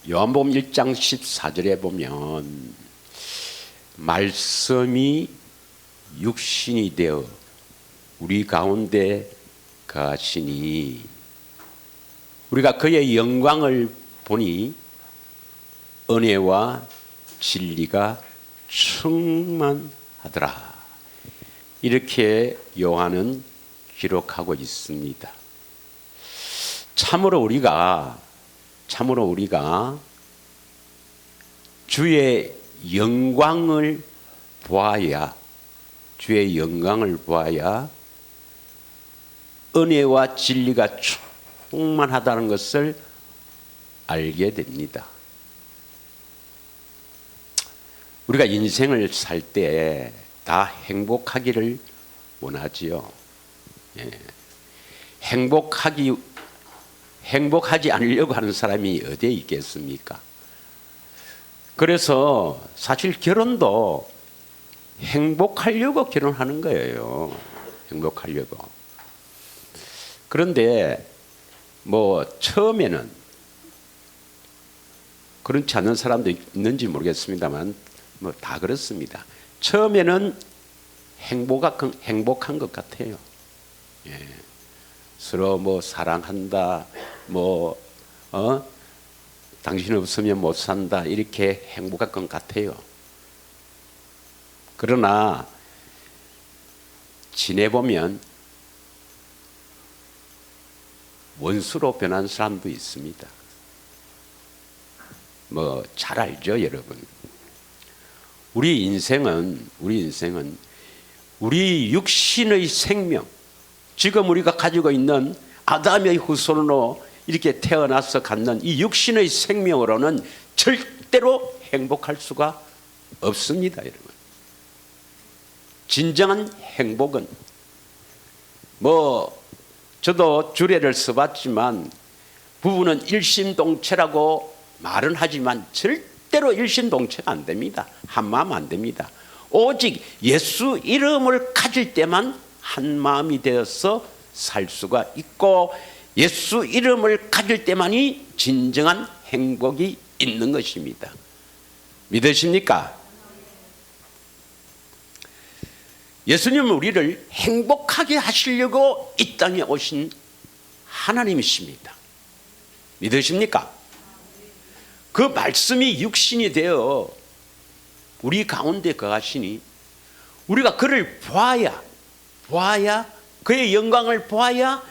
요한복음 1장 14절에 보면 말씀이 육신이 되어 우리 가운데 거하시니 우리가 그의 영광을 보니 은혜와 진리가 충만하더라. 이렇게 요한은 기록하고 있습니다. 참으로 우리가 주의 영광을 보아야 은혜와 진리가 충만하다는 것을 알게 됩니다. 우리가 인생을 살 때 다 행복하기를 원하지요. 행복하지 않으려고 하는 사람이 어디에 있겠습니까? 그래서 사실 결혼도 행복하려고 결혼하는 거예요. 행복하려고. 그런데 처음에는 그렇지 않은 사람도 있는지 모르겠습니다만 다 그렇습니다. 처음에는 행복한 것 같아요. 서로 사랑한다, 당신 없으면 못 산다, 이렇게 행복할 것 같아요. 그러나 지내보면 원수로 변한 사람도 있습니다. 잘 알죠, 여러분. 우리 인생은 우리 육신의 생명, 지금 우리가 가지고 있는 아담의 후손으로 이렇게 태어나서 갖는 이 육신의 생명으로는 절대로 행복할 수가 없습니다, 여러분. 진정한 행복은 저도 주례를 써봤지만 부부는 일심동체라고 말은 하지만 절대로 일심동체가 안 됩니다. 한마음 안 됩니다. 오직 예수 이름을 가질 때만 한마음이 되어서 살 수가 있고 예수 이름을 가질 때만이 진정한 행복이 있는 것입니다. 믿으십니까? 예수님은 우리를 행복하게 하시려고 이 땅에 오신 하나님이십니다. 믿으십니까? 그 말씀이 육신이 되어 우리 가운데 거하시니 우리가 그를 보아야 그의 영광을 보아야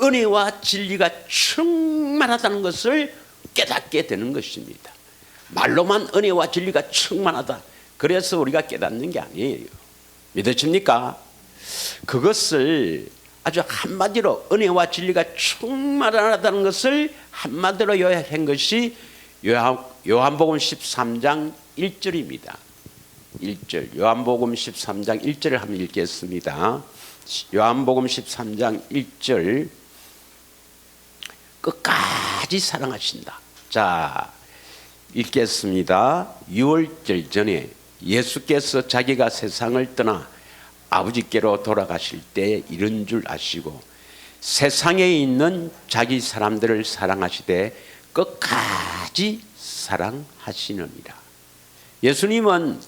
은혜와 진리가 충만하다는 것을 깨닫게 되는 것입니다. 말로만 은혜와 진리가 충만하다, 그래서 우리가 깨닫는 게 아니에요. 믿으십니까? 그것을 아주 한마디로 은혜와 진리가 충만하다는 것을 한마디로 요약한 것이 요한복음 13장 1절입니다. 1절, 요한복음 13장 1절을 한번 읽겠습니다. 요한복음 13장 1절, 끝까지 사랑하신다. 자, 읽겠습니다. 6월절 전에 예수께서 자기가 세상을 떠나 아버지께로 돌아가실 때 이런 줄 아시고 세상에 있는 자기 사람들을 사랑하시되 끝까지 사랑하시느니라. 예수님은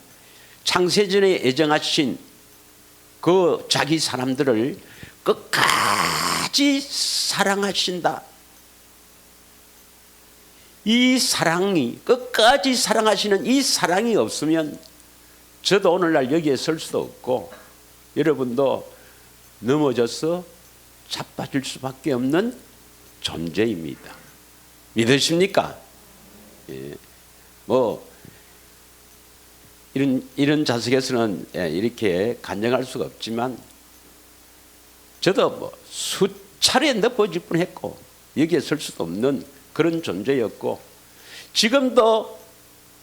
창세전에 애정하신 그 자기 사람들을 끝까지 사랑하신다. 이 사랑이, 끝까지 사랑하시는 이 사랑이 없으면 저도 오늘날 여기에 설 수도 없고 여러분도 넘어져서 자빠질 수밖에 없는 존재입니다. 믿으십니까? 예. 이런 자석에서는 이렇게 간증할 수가 없지만 저도 수차례 넘어질 뻔했고 여기에 설 수도 없는 그런 존재였고 지금도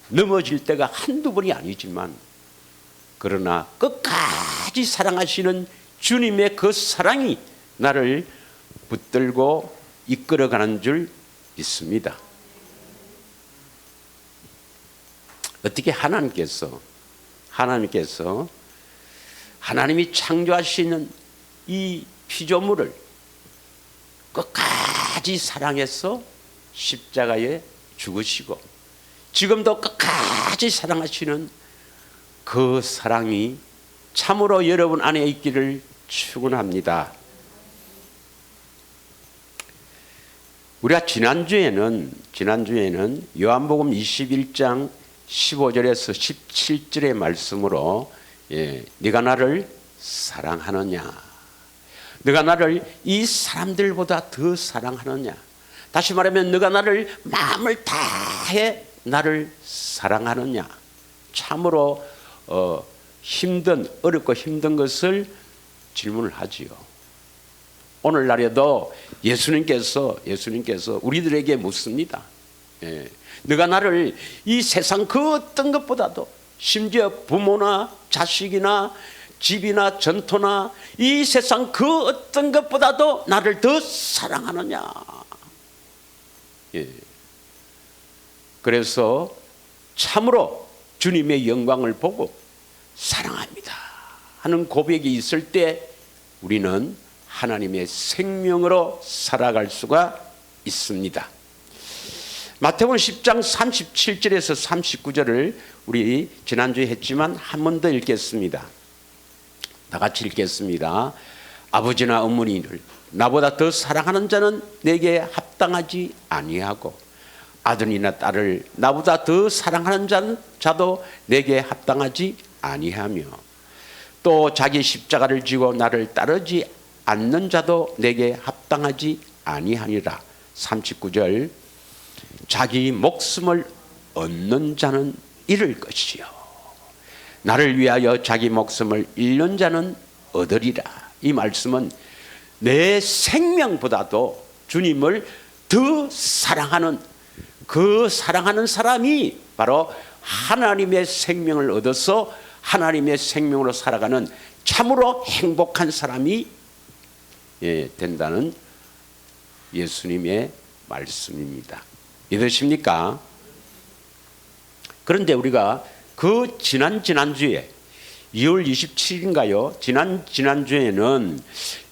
넘어질 때가 한두 번이 아니지만 그러나 끝까지 사랑하시는 주님의 그 사랑이 나를 붙들고 이끌어가는 줄 믿습니다. 어떻게 하나님이 창조하시는 이 피조물을 끝까지 사랑해서 십자가에 죽으시고 지금도 끝까지 사랑하시는 그 사랑이 참으로 여러분 안에 있기를 축원합니다. 우리가 지난주에는 요한복음 21장 15절에서 17절의 말씀으로 네가 나를 사랑하느냐, 네가 나를 이 사람들보다 더 사랑하느냐, 다시 말하면 네가 나를 마음을 다해 나를 사랑하느냐, 참으로 어렵고 힘든 것을 질문을 하지요. 오늘날에도 예수님께서 우리들에게 묻습니다. 네가 나를 이 세상 그 어떤 것보다도, 심지어 부모나 자식이나 집이나 전토나 이 세상 그 어떤 것보다도 나를 더 사랑하느냐. 그래서 참으로 주님의 영광을 보고 사랑합니다 하는 고백이 있을 때 우리는 하나님의 생명으로 살아갈 수가 있습니다. 마태복음 10장 37절에서 39절을 우리 지난주에 했지만 한 번 더 읽겠습니다. 다 같이 읽겠습니다. 아버지나 어머니를 나보다 더 사랑하는 자는 내게 합당하지 아니하고 아들이나 딸을 나보다 더 사랑하는 자도 내게 합당하지 아니하며 또 자기 십자가를 지고 나를 따르지 않는 자도 내게 합당하지 아니하니라. 39절 자기 목숨을 얻는 자는 잃을 것이요 나를 위하여 자기 목숨을 잃는 자는 얻으리라. 이 말씀은 내 생명보다도 주님을 더 사랑하는 그 사랑하는 사람이 바로 하나님의 생명을 얻어서 하나님의 생명으로 살아가는 참으로 행복한 사람이 된다는 예수님의 말씀입니다. 믿으십니까? 그런데 우리가 그 지난주에 2월 27일인가요? 지난주에는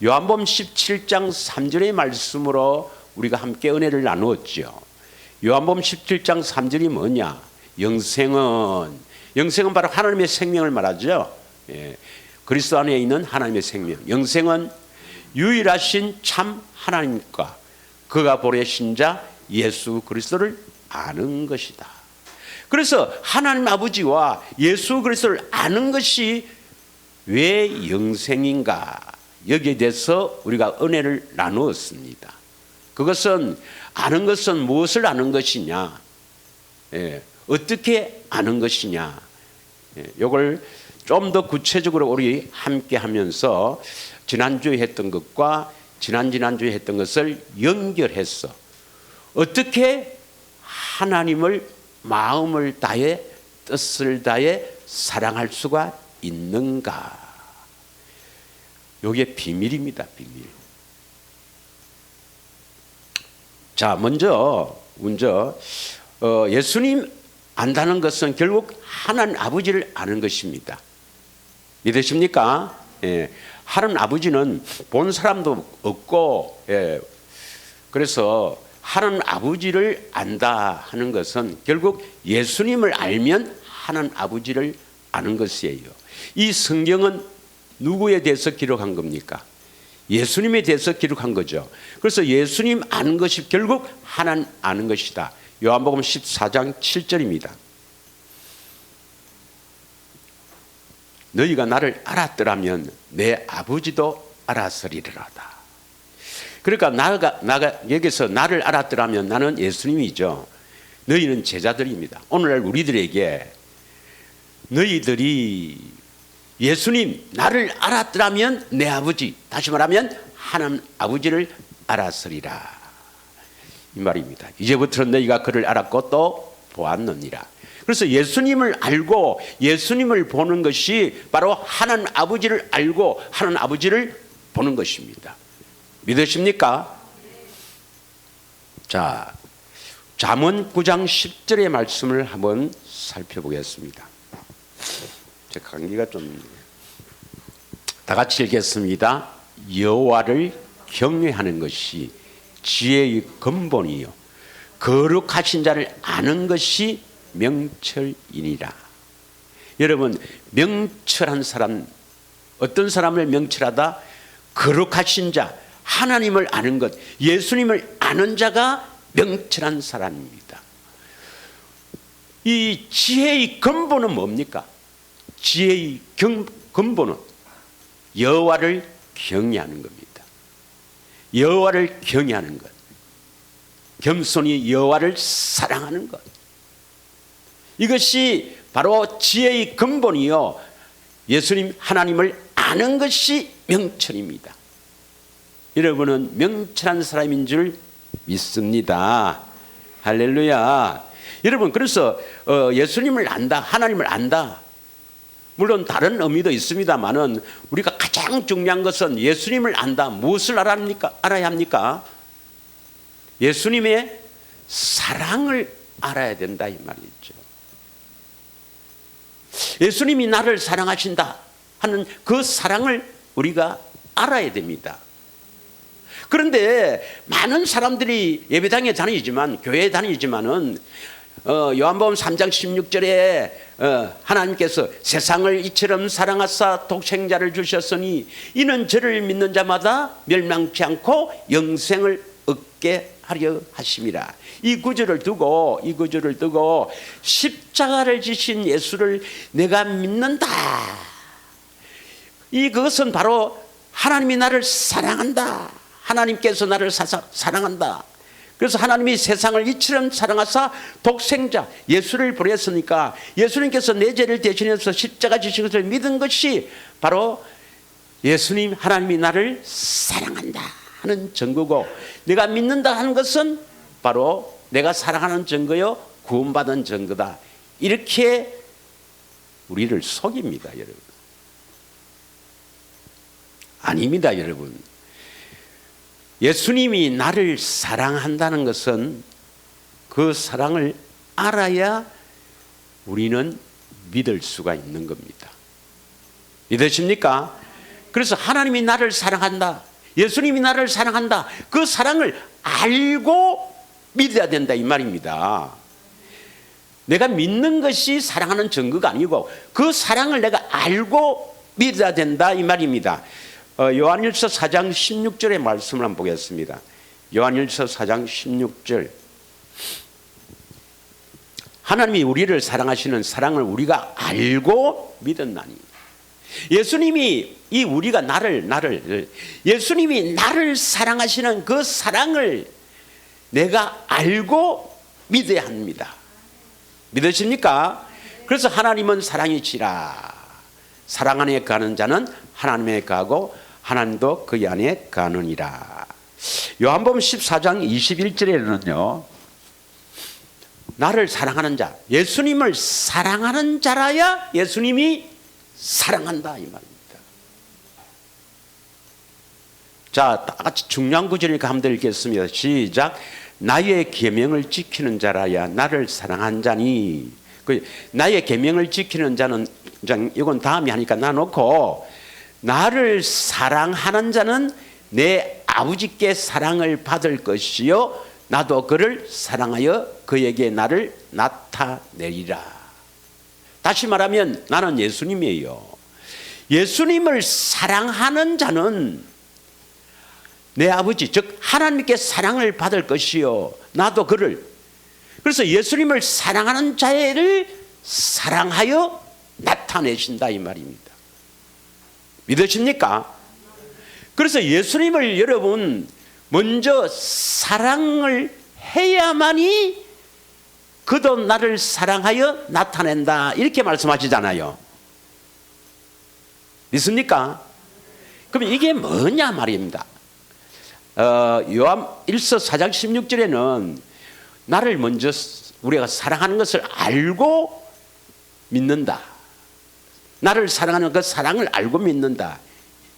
요한복음 17장 3절의 말씀으로 우리가 함께 은혜를 나누었죠. 요한복음 17장 3절이 뭐냐? 영생은 바로 하나님의 생명을 말하죠. 그리스도 안에 있는 하나님의 생명. 영생은 유일하신 참 하나님과 그가 보내신 자 예수 그리스도를 아는 것이다. 그래서 하나님 아버지와 예수 그리스도를 아는 것이 왜 영생인가? 여기에 대해서 우리가 은혜를 나누었습니다. 그것은 아는 것은 무엇을 아는 것이냐? 어떻게 아는 것이냐? 이걸 좀 더 구체적으로 우리 함께 하면서 지난주에 했던 것과 지난주에 했던 것을 연결해서 어떻게 하나님을 마음을 다해 뜻을 다해 사랑할 수가 있는가? 이게 비밀입니다. 비밀. 자, 먼저 예수님 안다는 것은 결국 하나님 아버지를 아는 것입니다. 믿으십니까? 하나님 아버지는 본 사람도 없고, 그래서 하나님 아버지를 안다 하는 것은 결국 예수님을 알면 하나님 아버지를 아는 것이에요. 이 성경은 누구에 대해서 기록한 겁니까? 예수님에 대해서 기록한 거죠. 그래서 예수님 아는 것이 결국 하나님 아는 것이다. 요한복음 14장 7절입니다. 너희가 나를 알았더라면 내 아버지도 알았으리라다. 그러니까 나가 여기서 나를 알았더라면 나는 예수님이죠. 너희는 제자들입니다. 오늘날 우리들에게 너희들이 예수님 나를 알았더라면 내 아버지, 다시 말하면 하나님 아버지를 알았으리라, 이 말입니다. 이제부터는 너희가 그를 알았고 또 보았느니라. 그래서 예수님을 알고 예수님을 보는 것이 바로 하나님 아버지를 알고 하나님 아버지를 보는 것입니다. 믿으십니까? 자, 잠언 9장 10절의 말씀을 한번 살펴보겠습니다. 제 감기가 좀, 다 같이 읽겠습니다. 여호와를 경외하는 것이 지혜의 근본이요 거룩하신 자를 아는 것이 명철이니라. 여러분, 명철한 사람, 어떤 사람을 명철하다? 거룩하신 자, 하나님을 아는 것, 예수님을 아는 자가 명철한 사람입니다. 이 지혜의 근본은 뭡니까? 지혜의 근본은 여호와를 경외하는 겁니다. 여호와를 경외하는 것, 겸손히 여호와를 사랑하는 것, 이것이 바로 지혜의 근본이요, 예수님 하나님을 아는 것이 명철입니다. 여러분은 명철한 사람인 줄 믿습니다. 할렐루야. 여러분, 그래서 예수님을 안다, 하나님을 안다, 물론 다른 의미도 있습니다만은 우리가 가장 중요한 것은 예수님을 안다. 무엇을 알아야 합니까? 예수님의 사랑을 알아야 된다 이 말이죠. 예수님이 나를 사랑하신다 하는 그 사랑을 우리가 알아야 됩니다. 그런데 많은 사람들이 예배당에 다니지만, 교회에 다니지만은 요한복음 3장 16절에 하나님께서 세상을 이처럼 사랑하사 독생자를 주셨으니 이는 저를 믿는 자마다 멸망치 않고 영생을 얻게 하려 하심이라. 이 구절을 두고 십자가를 지신 예수를 내가 믿는다. 그것은 바로 하나님이 나를 사랑한다. 하나님께서 나를 사랑한다. 그래서 하나님이 세상을 이처럼 사랑하사 독생자 예수를 보냈으니까 예수님께서 내 죄를 대신해서 십자가 지신 것을 믿은 것이 바로 예수님 하나님이 나를 사랑한다 하는 증거고, 내가 믿는다 하는 것은 바로 내가 사랑하는 증거요, 구원받은 증거다. 이렇게 우리를 속입니다, 여러분. 아닙니다, 여러분. 예수님이 나를 사랑한다는 것은 그 사랑을 알아야 우리는 믿을 수가 있는 겁니다. 믿으십니까? 그래서 하나님이 나를 사랑한다, 예수님이 나를 사랑한다, 그 사랑을 알고 믿어야 된다 이 말입니다. 내가 믿는 것이 사랑하는 증거가 아니고 그 사랑을 내가 알고 믿어야 된다 이 말입니다. 요한일서 4장 16절의 말씀을 한번 보겠습니다. 요한일서 4장 16절. 하나님이 우리를 사랑하시는 사랑을 우리가 알고 믿었나니. 예수님이 우리가 예수님이 나를 사랑하시는 그 사랑을 내가 알고 믿어야 합니다. 믿으십니까? 그래서 하나님은 사랑이시라. 사랑 안에 가는 자는 하나님에 가고 하나님도 그 안에 가느니라. 요한복음 14장 21절에는요, 나를 사랑하는 자, 예수님을 사랑하는 자라야 예수님이 사랑한다 이 말입니다. 자, 다 같이 중요한 구절이니까 한번 읽겠습니다. 시작. 나의 계명을 지키는 자라야 나를 사랑한 자니. 나의 계명을 지키는 자는, 이건 다음에 하니까 놔놓고, 나를 사랑하는 자는 내 아버지께 사랑을 받을 것이요 나도 그를 사랑하여 그에게 나를 나타내리라. 다시 말하면 나는 예수님이에요. 예수님을 사랑하는 자는 내 아버지, 즉 하나님께 사랑을 받을 것이요 나도 그를. 그래서 예수님을 사랑하는 자를 사랑하여 나타내신다 이 말입니다. 믿으십니까? 그래서 예수님을 여러분 먼저 사랑을 해야만이 그도 나를 사랑하여 나타낸다 이렇게 말씀하시잖아요. 믿습니까? 그럼 이게 뭐냐 말입니다. 요한 1서 4장 16절에는 나를 먼저 우리가 사랑하는 것을 알고 믿는다. 나를 사랑하는 그 사랑을 알고 믿는다.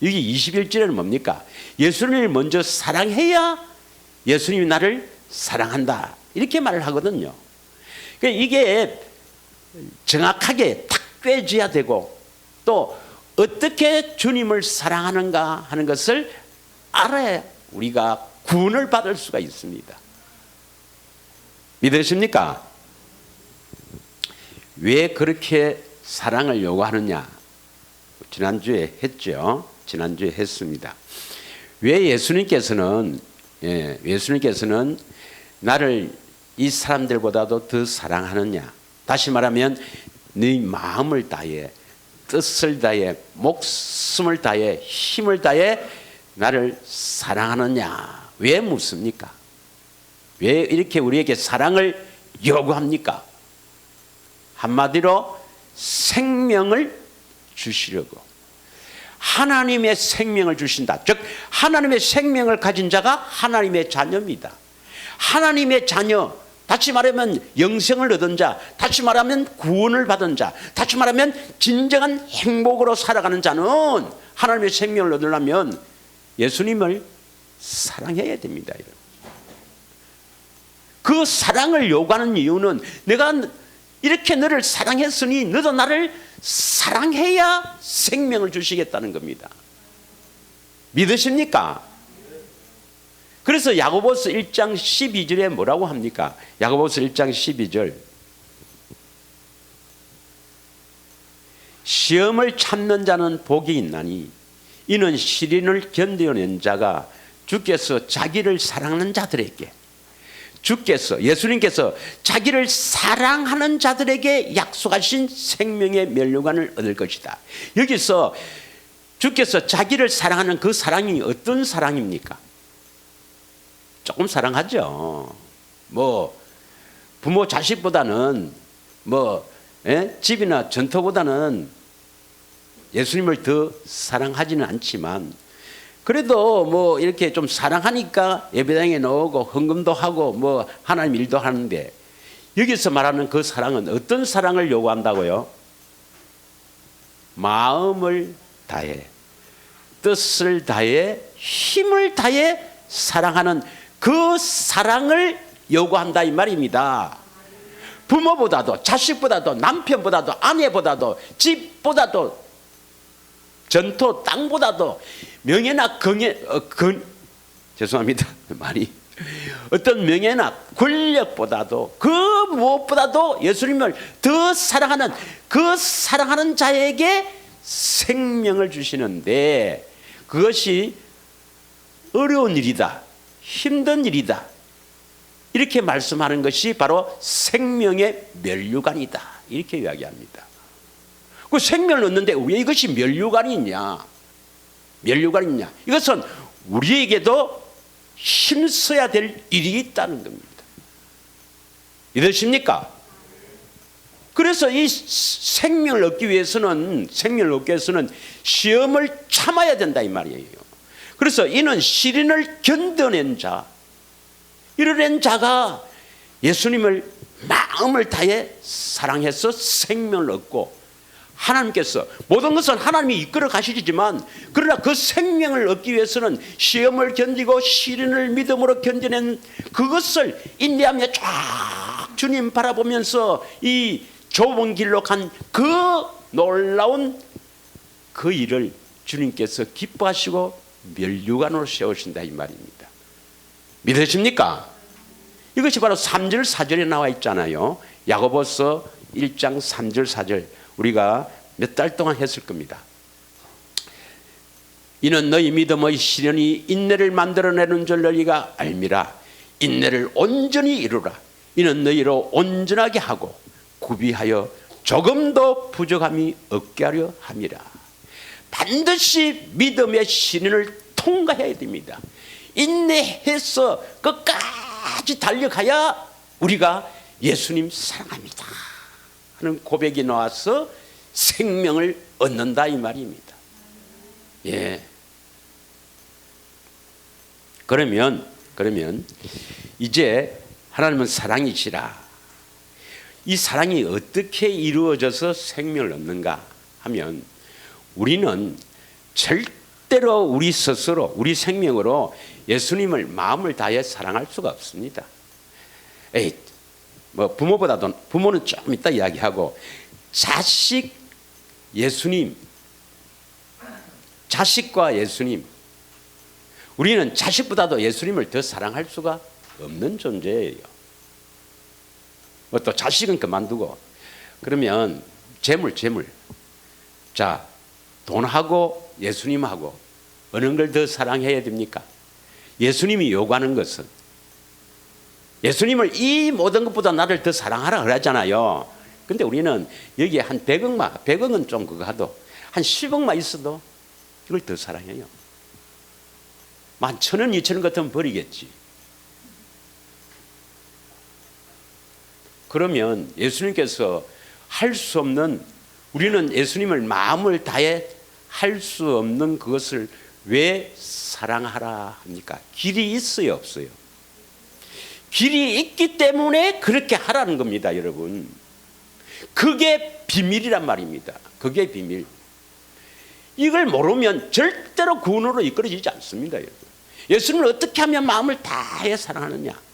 여기 21절에는 뭡니까? 예수님을 먼저 사랑해야 예수님이 나를 사랑한다. 이렇게 말을 하거든요. 그러니까 이게 정확하게 탁 꿰져야 되고, 또 어떻게 주님을 사랑하는가 하는 것을 알아야 우리가 구원을 받을 수가 있습니다. 믿으십니까? 왜 그렇게 사랑을 요구하느냐? 지난주에 했죠. 지난주에 했습니다. 왜 예수님께서는 나를 이 사람들보다도 더 사랑하느냐? 다시 말하면 네 마음을 다해, 뜻을 다해, 목숨을 다해, 힘을 다해 나를 사랑하느냐? 왜 묻습니까? 왜 이렇게 우리에게 사랑을 요구합니까? 한마디로 생명을 주시려고. 하나님의 생명을 주신다. 즉 하나님의 생명을 가진 자가 하나님의 자녀입니다. 하나님의 자녀, 다시 말하면 영생을 얻은 자, 다시 말하면 구원을 받은 자, 다시 말하면 진정한 행복으로 살아가는 자는 하나님의 생명을 얻으려면 예수님을 사랑해야 됩니다. 그 사랑을 요구하는 이유는 내가 이렇게 너를 사랑했으니 너도 나를 사랑해야 생명을 주시겠다는 겁니다. 믿으십니까? 그래서 야고보서 1장 12절에 뭐라고 합니까? 야고보서 1장 12절. 시험을 참는 자는 복이 있나니 이는 시련을 견뎌낸 자가 주께서 자기를 사랑하는 자들에게, 예수님께서 자기를 사랑하는 자들에게 약속하신 생명의 면류관을 얻을 것이다. 여기서 주께서 자기를 사랑하는 그 사랑이 어떤 사랑입니까? 조금 사랑하죠. 뭐 부모 자식보다는 집이나 전토보다는 예수님을 더 사랑하지는 않지만 그래도 이렇게 좀 사랑하니까 예배당에 나오고 헌금도 하고 하나님 일도 하는데, 여기서 말하는 그 사랑은 어떤 사랑을 요구한다고요? 마음을 다해, 뜻을 다해, 힘을 다해 사랑하는 그 사랑을 요구한다 이 말입니다. 부모보다도, 자식보다도, 남편보다도, 아내보다도, 집보다도, 전토 땅보다도, 명예나 죄송합니다 말이, 어떤 명예나 권력보다도, 그 무엇보다도 예수님을 더 사랑하는 그 사랑하는 자에게 생명을 주시는데, 그것이 어려운 일이다, 힘든 일이다, 이렇게 말씀하는 것이 바로 생명의 면류관이다, 이렇게 이야기합니다. 그 생명을 얻는데 왜 이것이 면류관이 있냐? 이것은 우리에게도 힘써야 될 일이 있다는 겁니다. 믿으십니까? 그래서 이 생명을 얻기 위해서는 시험을 참아야 된다 이 말이에요. 그래서 이는 시련을 견뎌낸 자, 이뤄낸 자가 예수님을 마음을 다해 사랑해서 생명을 얻고, 하나님께서 모든 것은 하나님이 이끌어 가시지만 그러나 그 생명을 얻기 위해서는 시험을 견디고 시련을 믿음으로 견뎌낸 그것을 인내하며 쫙 주님 바라보면서 이 좁은 길로 간 그 놀라운 그 일을 주님께서 기뻐하시고 면류관으로 세우신다 이 말입니다. 믿으십니까? 이것이 바로 3절 4절에 나와 있잖아요. 야고보서 1장 3절 4절 우리가 몇 달 동안 했을 겁니다. 이는 너희 믿음의 시련이 인내를 만들어내는 줄 너희가 알미라. 인내를 온전히 이루라. 이는 너희로 온전하게 하고 구비하여 조금도 부족함이 없게 하려 함이라. 반드시 믿음의 시련을 통과해야 됩니다. 인내해서 끝까지 달려가야 우리가 예수님 사랑합니다 하는 고백이 나와서 생명을 얻는다 이 말입니다. 예. 그러면 이제 하나님은 사랑이시라. 이 사랑이 어떻게 이루어져서 생명을 얻는가 하면, 우리는 절대로 우리 스스로 우리 생명으로 예수님을 마음을 다해 사랑할 수가 없습니다. 부모보다도, 부모는 좀 이따 이야기하고, 자식과 예수님, 우리는 자식보다도 예수님을 더 사랑할 수가 없는 존재예요. 또 자식은 그만두고. 그러면 재물. 자, 돈하고 예수님하고 어느 걸 더 사랑해야 됩니까? 예수님이 요구하는 것은, 예수님을 이 모든 것보다 나를 더 사랑하라 그러잖아요. 근데 우리는 여기에 한 100억은 좀 그거 하도 한 10억만 있어도 이걸 더 사랑해요. 한 1,000원, 2,000원 같으면 버리겠지. 그러면 예수님께서 할 수 없는, 우리는 예수님을 마음을 다해 할 수 없는 그것을 왜 사랑하라 합니까? 길이 있어요, 없어요? 길이 있기 때문에 그렇게 하라는 겁니다, 여러분. 그게 비밀이란 말입니다. 그게 비밀. 이걸 모르면 절대로 구원으로 이끌어지지 않습니다, 여러분. 예수님을 어떻게 하면 마음을 다해 사랑하느냐?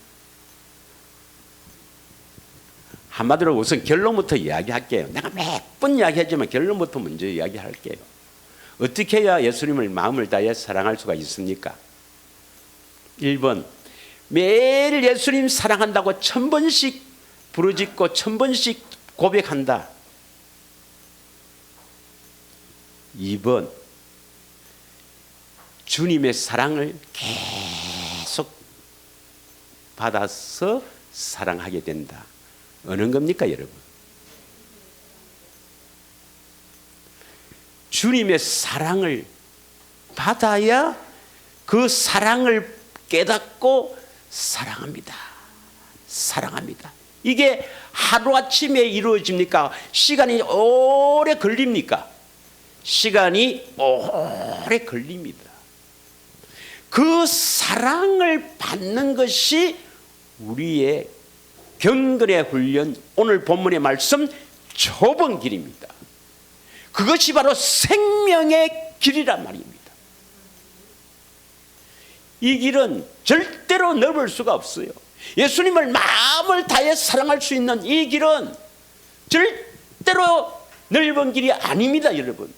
한마디로 우선 결론부터 이야기할게요. 내가 몇 번 이야기하지만 결론부터 먼저 이야기할게요. 어떻게 해야 예수님을 마음을 다해 사랑할 수가 있습니까? 1번, 매일 예수님 사랑한다고 1000번씩 부르짖고 1000번씩 고백한다. 2번, 주님의 사랑을 계속 받아서 사랑하게 된다. 어느 겁니까, 여러분? 주님의 사랑을 받아야 그 사랑을 깨닫고 사랑합니다. 사랑합니다. 이게 하루아침에 이루어집니까? 시간이 오래 걸립니까? 시간이 오래 걸립니다. 그 사랑을 받는 것이 우리의 경건의 훈련, 오늘 본문의 말씀 좁은 길입니다. 그것이 바로 생명의 길이란 말입니다. 이 길은 절대로 넓을 수가 없어요. 예수님을 마음을 다해 사랑할 수 있는 이 길은 절대로 넓은 길이 아닙니다, 여러분.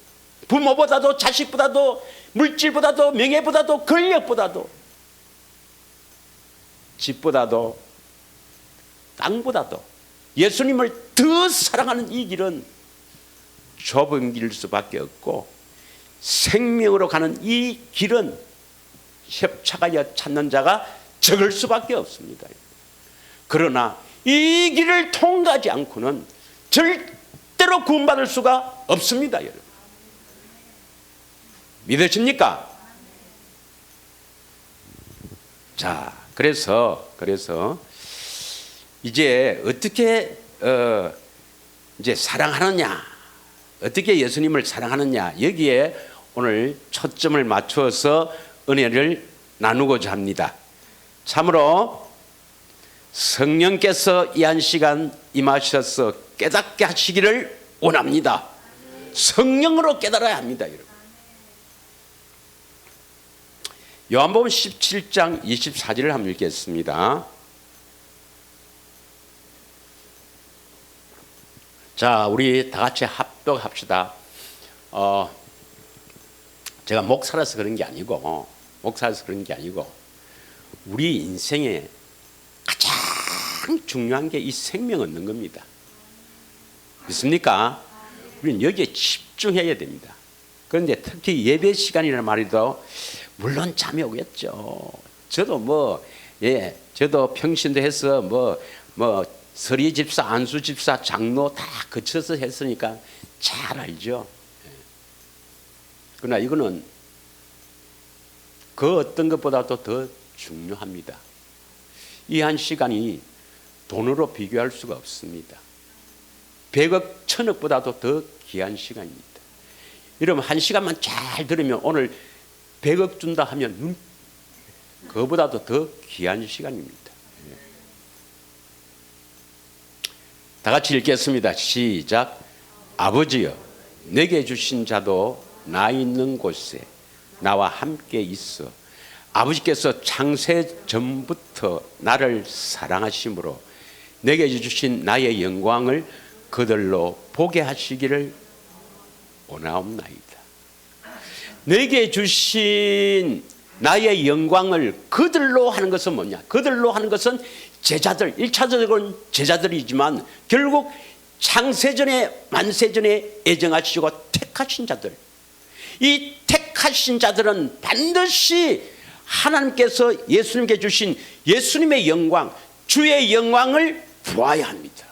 부모보다도 자식보다도 물질보다도 명예보다도 권력보다도 집보다도 땅보다도 예수님을 더 사랑하는 이 길은 좁은 길일 수밖에 없고, 생명으로 가는 이 길은 협착하여 찾는 자가 적을 수밖에 없습니다. 그러나 이 길을 통과하지 않고는 절대로 구원받을 수가 없습니다, 여러분. 믿으십니까? 자, 그래서 이제 어떻게 이제 사랑하느냐, 어떻게 예수님을 사랑하느냐, 여기에 오늘 초점을 맞추어서 은혜를 나누고자 합니다. 참으로 성령께서 이 한 시간 임하셔서 깨닫게 하시기를 원합니다. 성령으로 깨달아야 합니다, 여러분. 요한복음 17장 24절을 한번 읽겠습니다. 자, 우리 다 같이 합독합시다. 제가 목사라서 그런 게 아니고, 우리 인생에 가장 중요한 게 이 생명 얻는 겁니다. 믿습니까? 우리는 여기에 집중해야 됩니다. 그런데 특히 예배 시간이라는 말이도 물론 잠이 오겠죠. 저도 저도 평신도 해서 서리 집사, 안수 집사, 장로 다 거쳐서 했으니까 잘 알죠. 그러나 이거는 그 어떤 것보다도 더 중요합니다. 이 한 시간이 돈으로 비교할 수가 없습니다. 100억, 1000억보다도 더 귀한 시간입니다. 여러분, 한 시간만 잘 들으면 오늘 100억 준다 하면 그거보다도 더 귀한 시간입니다. 다 같이 읽겠습니다. 시작. 아버지여, 내게 주신 자도 나 있는 곳에 나와 함께 있어 아버지께서 창세 전부터 나를 사랑하심으로 내게 주신 나의 영광을 그들로 보게 하시기를 원하옵나이다. 내게 주신 나의 영광을 그들로 하는 것은 뭐냐? 그들로 하는 것은 제자들, 1차적으로는 제자들이지만 결국 창세전에 만세전에 애정하시고 택하신 자들, 이 택하신 자들은 반드시 하나님께서 예수님께 주신 예수님의 영광, 주의 영광을 보아야 합니다.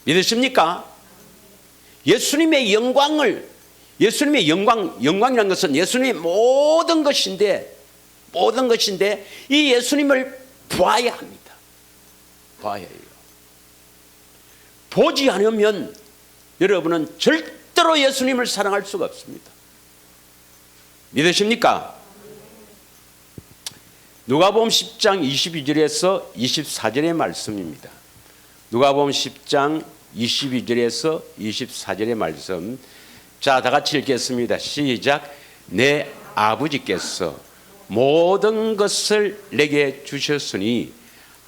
믿으십니까? 예수님의 영광을, 예수님의 영광이라는 것은 예수님의 모든 것인데 이 예수님을 보아야 합니다. 보아야 해요. 보지 않으면 여러분은 절대로 예수님을 사랑할 수가 없습니다. 믿으십니까? 누가복음 10장 22절에서 24절의 말씀입니다. 누가복음 10장 22절에서 24절의 말씀. 자, 다 같이 읽겠습니다. 시작. 내 아버지께서 모든 것을 내게 주셨으니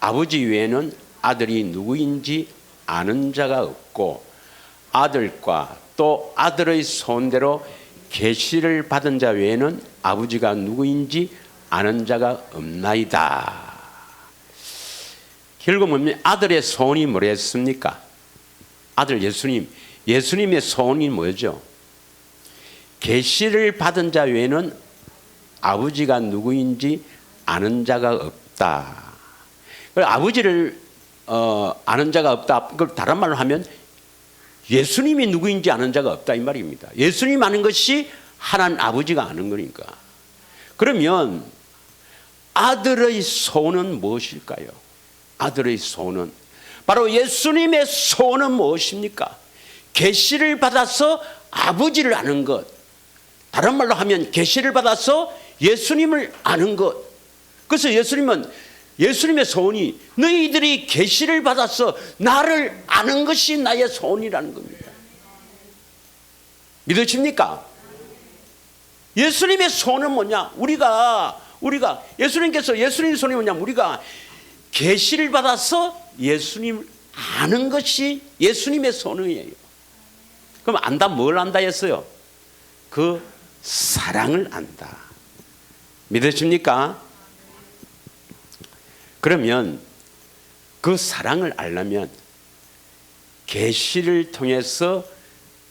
아버지 외에는 아들이 누구인지 아는 자가 없고 아들과 또 아들의 소원대로 계시를 받은 자 외에는 아버지가 누구인지 아는 자가 없나이다. 결국 뭡니까? 아들의 소원이 뭐랬습니까? 아들 예수님, 예수님의 소원이 뭐죠? 계시를 받은 자 외에는 아버지가 누구인지 아는 자가 없다. 아버지를 아는 자가 없다. 그걸 다른 말로 하면 예수님이 누구인지 아는 자가 없다 이 말입니다. 예수님 아는 것이 하나님 아버지가 아는 거니까. 그러면 아들의 소원은 무엇일까요? 아들의 소원은 바로 예수님의 소원은 무엇입니까? 계시를 받아서 아버지를 아는 것. 다른 말로 하면 계시를 받아서 예수님을 아는 것. 그래서 예수님의 소원이 너희들이 계시를 받아서 나를 아는 것이 나의 소원이라는 겁니다. 믿으십니까? 예수님의 소원은 뭐냐? 우리가 예수님께서 예수님의 소원이 뭐냐면 우리가 계시를 받아서 예수님을 아는 것이 예수님의 소원이에요. 그럼 안다, 뭘 안다 했어요? 그 사랑을 안다. 믿으십니까? 그러면 그 사랑을 알려면 계시를 통해서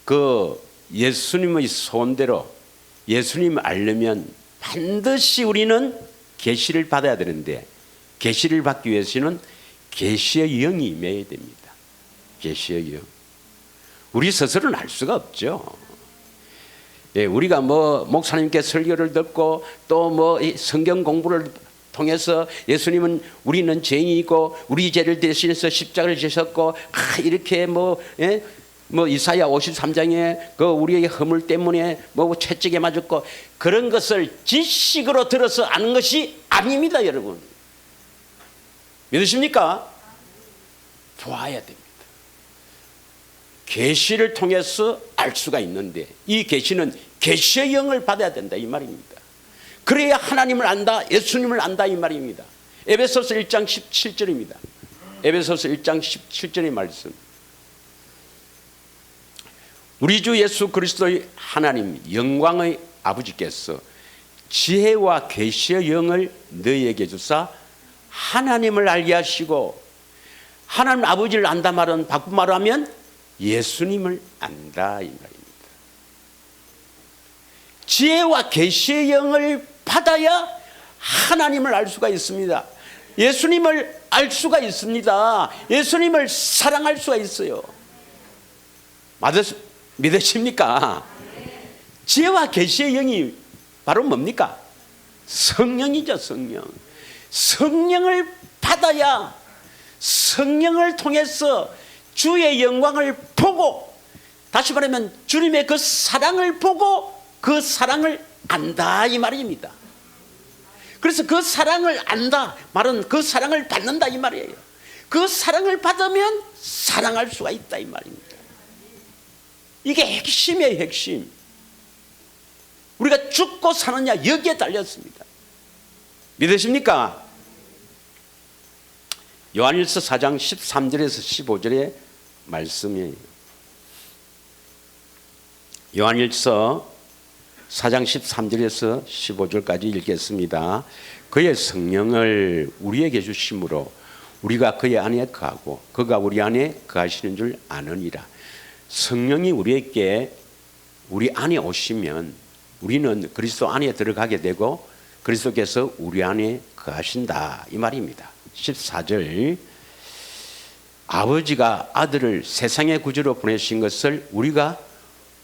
그 예수님의 소원대로 예수님을 알려면 반드시 우리는 계시를 받아야 되는데 계시를 받기 위해서는 계시의 영이 임해야 됩니다. 계시의 영. 우리 스스로는 알 수가 없죠. 예, 우리가 뭐 목사님께 설교를 듣고 또 뭐 성경 공부를 통해서 예수님은 우리는 죄인이고 우리 죄를 대신해서 십자가를 지셨고 이렇게 뭐 이사야 53장에 그 우리의 허물 때문에 뭐 채찍에 맞았고 그런 것을 지식으로 들어서 아는 것이 아닙니다, 여러분. 믿으십니까? 보아야 됩니다. 계시를 통해서 알 수가 있는데 이 계시는 계시의 영을 받아야 된다 이 말입니다. 그래야 하나님을 안다, 예수님을 안다 이 말입니다. 에베소서 1장 17절입니다. 에베소서 1장 17절의 말씀. 우리 주 예수 그리스도의 하나님 영광의 아버지께서 지혜와 계시의 영을 너희에게 주사 하나님을 알게 하시고, 하나님 아버지를 안다 말은 바꾼 말로 하면 예수님을 안다 이 말입니다. 지혜와 계시의 영을 받아야 하나님을 알 수가 있습니다. 예수님을 알 수가 있습니다. 예수님을 사랑할 수가 있어요. 믿으십니까? 지혜와 계시의 영이 바로 뭡니까? 성령이죠. 성령. 성령을 받아야 성령을 통해서 주의 영광을 보고, 다시 말하면 주님의 그 사랑을 보고 그 사랑을 안다 이 말입니다. 그래서 그 사랑을 안다 말은 그 사랑을 받는다 이 말이에요. 그 사랑을 받으면 사랑할 수가 있다 이 말입니다. 이게 핵심이에요, 핵심. 우리가 죽고 사느냐 여기에 달렸습니다. 믿으십니까? 요한일서 4장 13절에서 15절의 말씀이에요. 요한일서 4장 13절에서 15절까지 읽겠습니다. 그의 성령을 우리에게 주심으로 우리가 그의 안에 거하고 그가 우리 안에 거하시는 줄 아느니라. 성령이 우리 안에 오시면 우리는 그리스도 안에 들어가게 되고 그리스도께서 우리 안에 거하신다 이 말입니다. 14절 아버지가 아들을 세상의 구주로 보내신 것을 우리가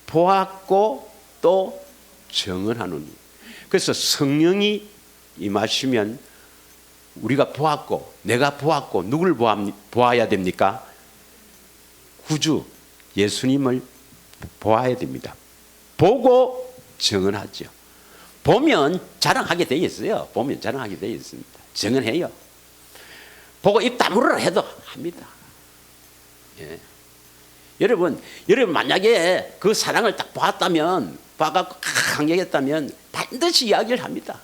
보았고 또 증언하노니. 그래서 성령이 임하시면 우리가 보았고 내가 보았고 누굴 보아야 됩니까? 구주 예수님을 보아야 됩니다. 보고 증언하죠. 보면 자랑하게 되어 있어요. 보면 자랑하게 되어 있습니다. 증언해요. 보고 입 다물으라 해도 합니다. 예. 여러분 만약에 그 사랑을 딱 봐갖고 강력했다면 반드시 이야기를 합니다.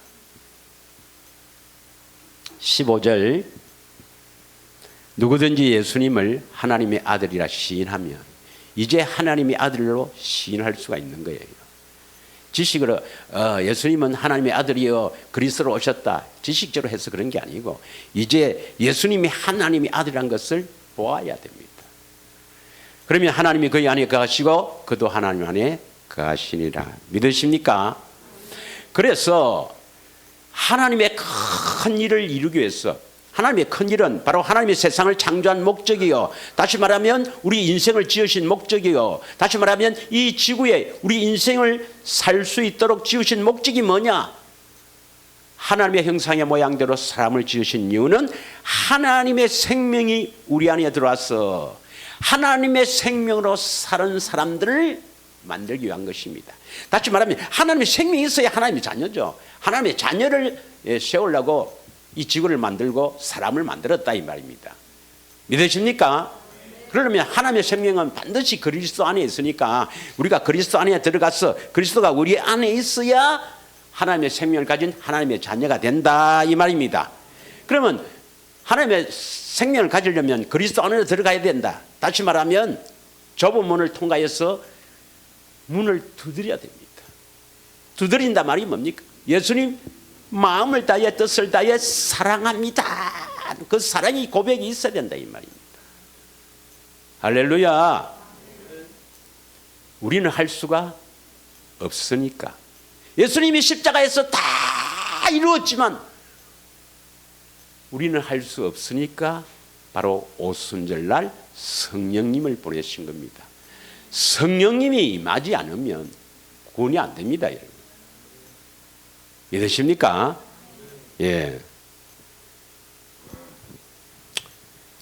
15절 누구든지 예수님을 하나님의 아들이라 시인하면 이제 하나님의 아들로 시인할 수가 있는 거예요. 지식으로 예수님은 하나님의 아들이여 그리스도로 오셨다 지식적으로 해서 그런 게 아니고 이제 예수님이 하나님의 아들이라는 것을 보아야 됩니다. 그러면 하나님이 그의 안에 거하시고 그도 하나님 안에 거하시니라. 믿으십니까? 그래서 하나님의 큰 일을 이루기 위해서 하나님의 큰 일은 바로 하나님의 세상을 창조한 목적이요. 다시 말하면 우리 인생을 지으신 목적이요. 다시 말하면 이 지구에 우리 인생을 살 수 있도록 지으신 목적이 뭐냐? 하나님의 형상의 모양대로 사람을 지으신 이유는 하나님의 생명이 우리 안에 들어와서 하나님의 생명으로 사는 사람들을 만들기 위한 것입니다. 다시 말하면 하나님의 생명이 있어야 하나님의 자녀죠. 하나님의 자녀를 세우려고 이 지구를 만들고 사람을 만들었다 이 말입니다. 믿으십니까? 그러면 하나님의 생명은 반드시 그리스도 안에 있으니까 우리가 그리스도 안에 들어가서 그리스도가 우리 안에 있어야 하나님의 생명을 가진 하나님의 자녀가 된다 이 말입니다. 그러면 하나님의 생명을 가지려면 그리스도 안으로 들어가야 된다. 다시 말하면 좁은 문을 통과해서 문을 두드려야 됩니다. 두드린다 말이 뭡니까? 예수님 마음을 다해 뜻을 다해 사랑합니다. 그 사랑이 고백이 있어야 된다 이 말입니다. 할렐루야. 우리는 할 수가 없으니까 예수님이 십자가에서 다 이루었지만 우리는 할 수 없으니까 바로 오순절날 성령님을 보내신 겁니다. 성령님이 임하지 않으면 구원이 안 됩니다. 여러분. 믿으십니까? 예.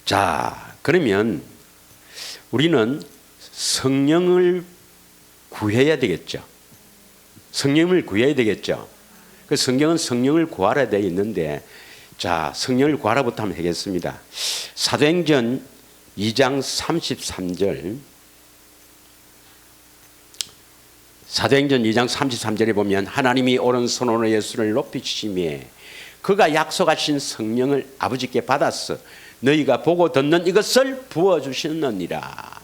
자, 그러면 우리는 성령을 구해야 되겠죠. 성령을 구해야 되겠죠. 그 성경은 성령을 구하라 되어 있는데 자, 성령을 구하라부터 한번 하겠습니다. 사도행전 2장 33절 사도행전 2장 33절에 보면 하나님이 오른손으로 예수를 높이시매 그가 약속하신 성령을 아버지께 받았어 너희가 보고 듣는 이것을 부어주시느니라.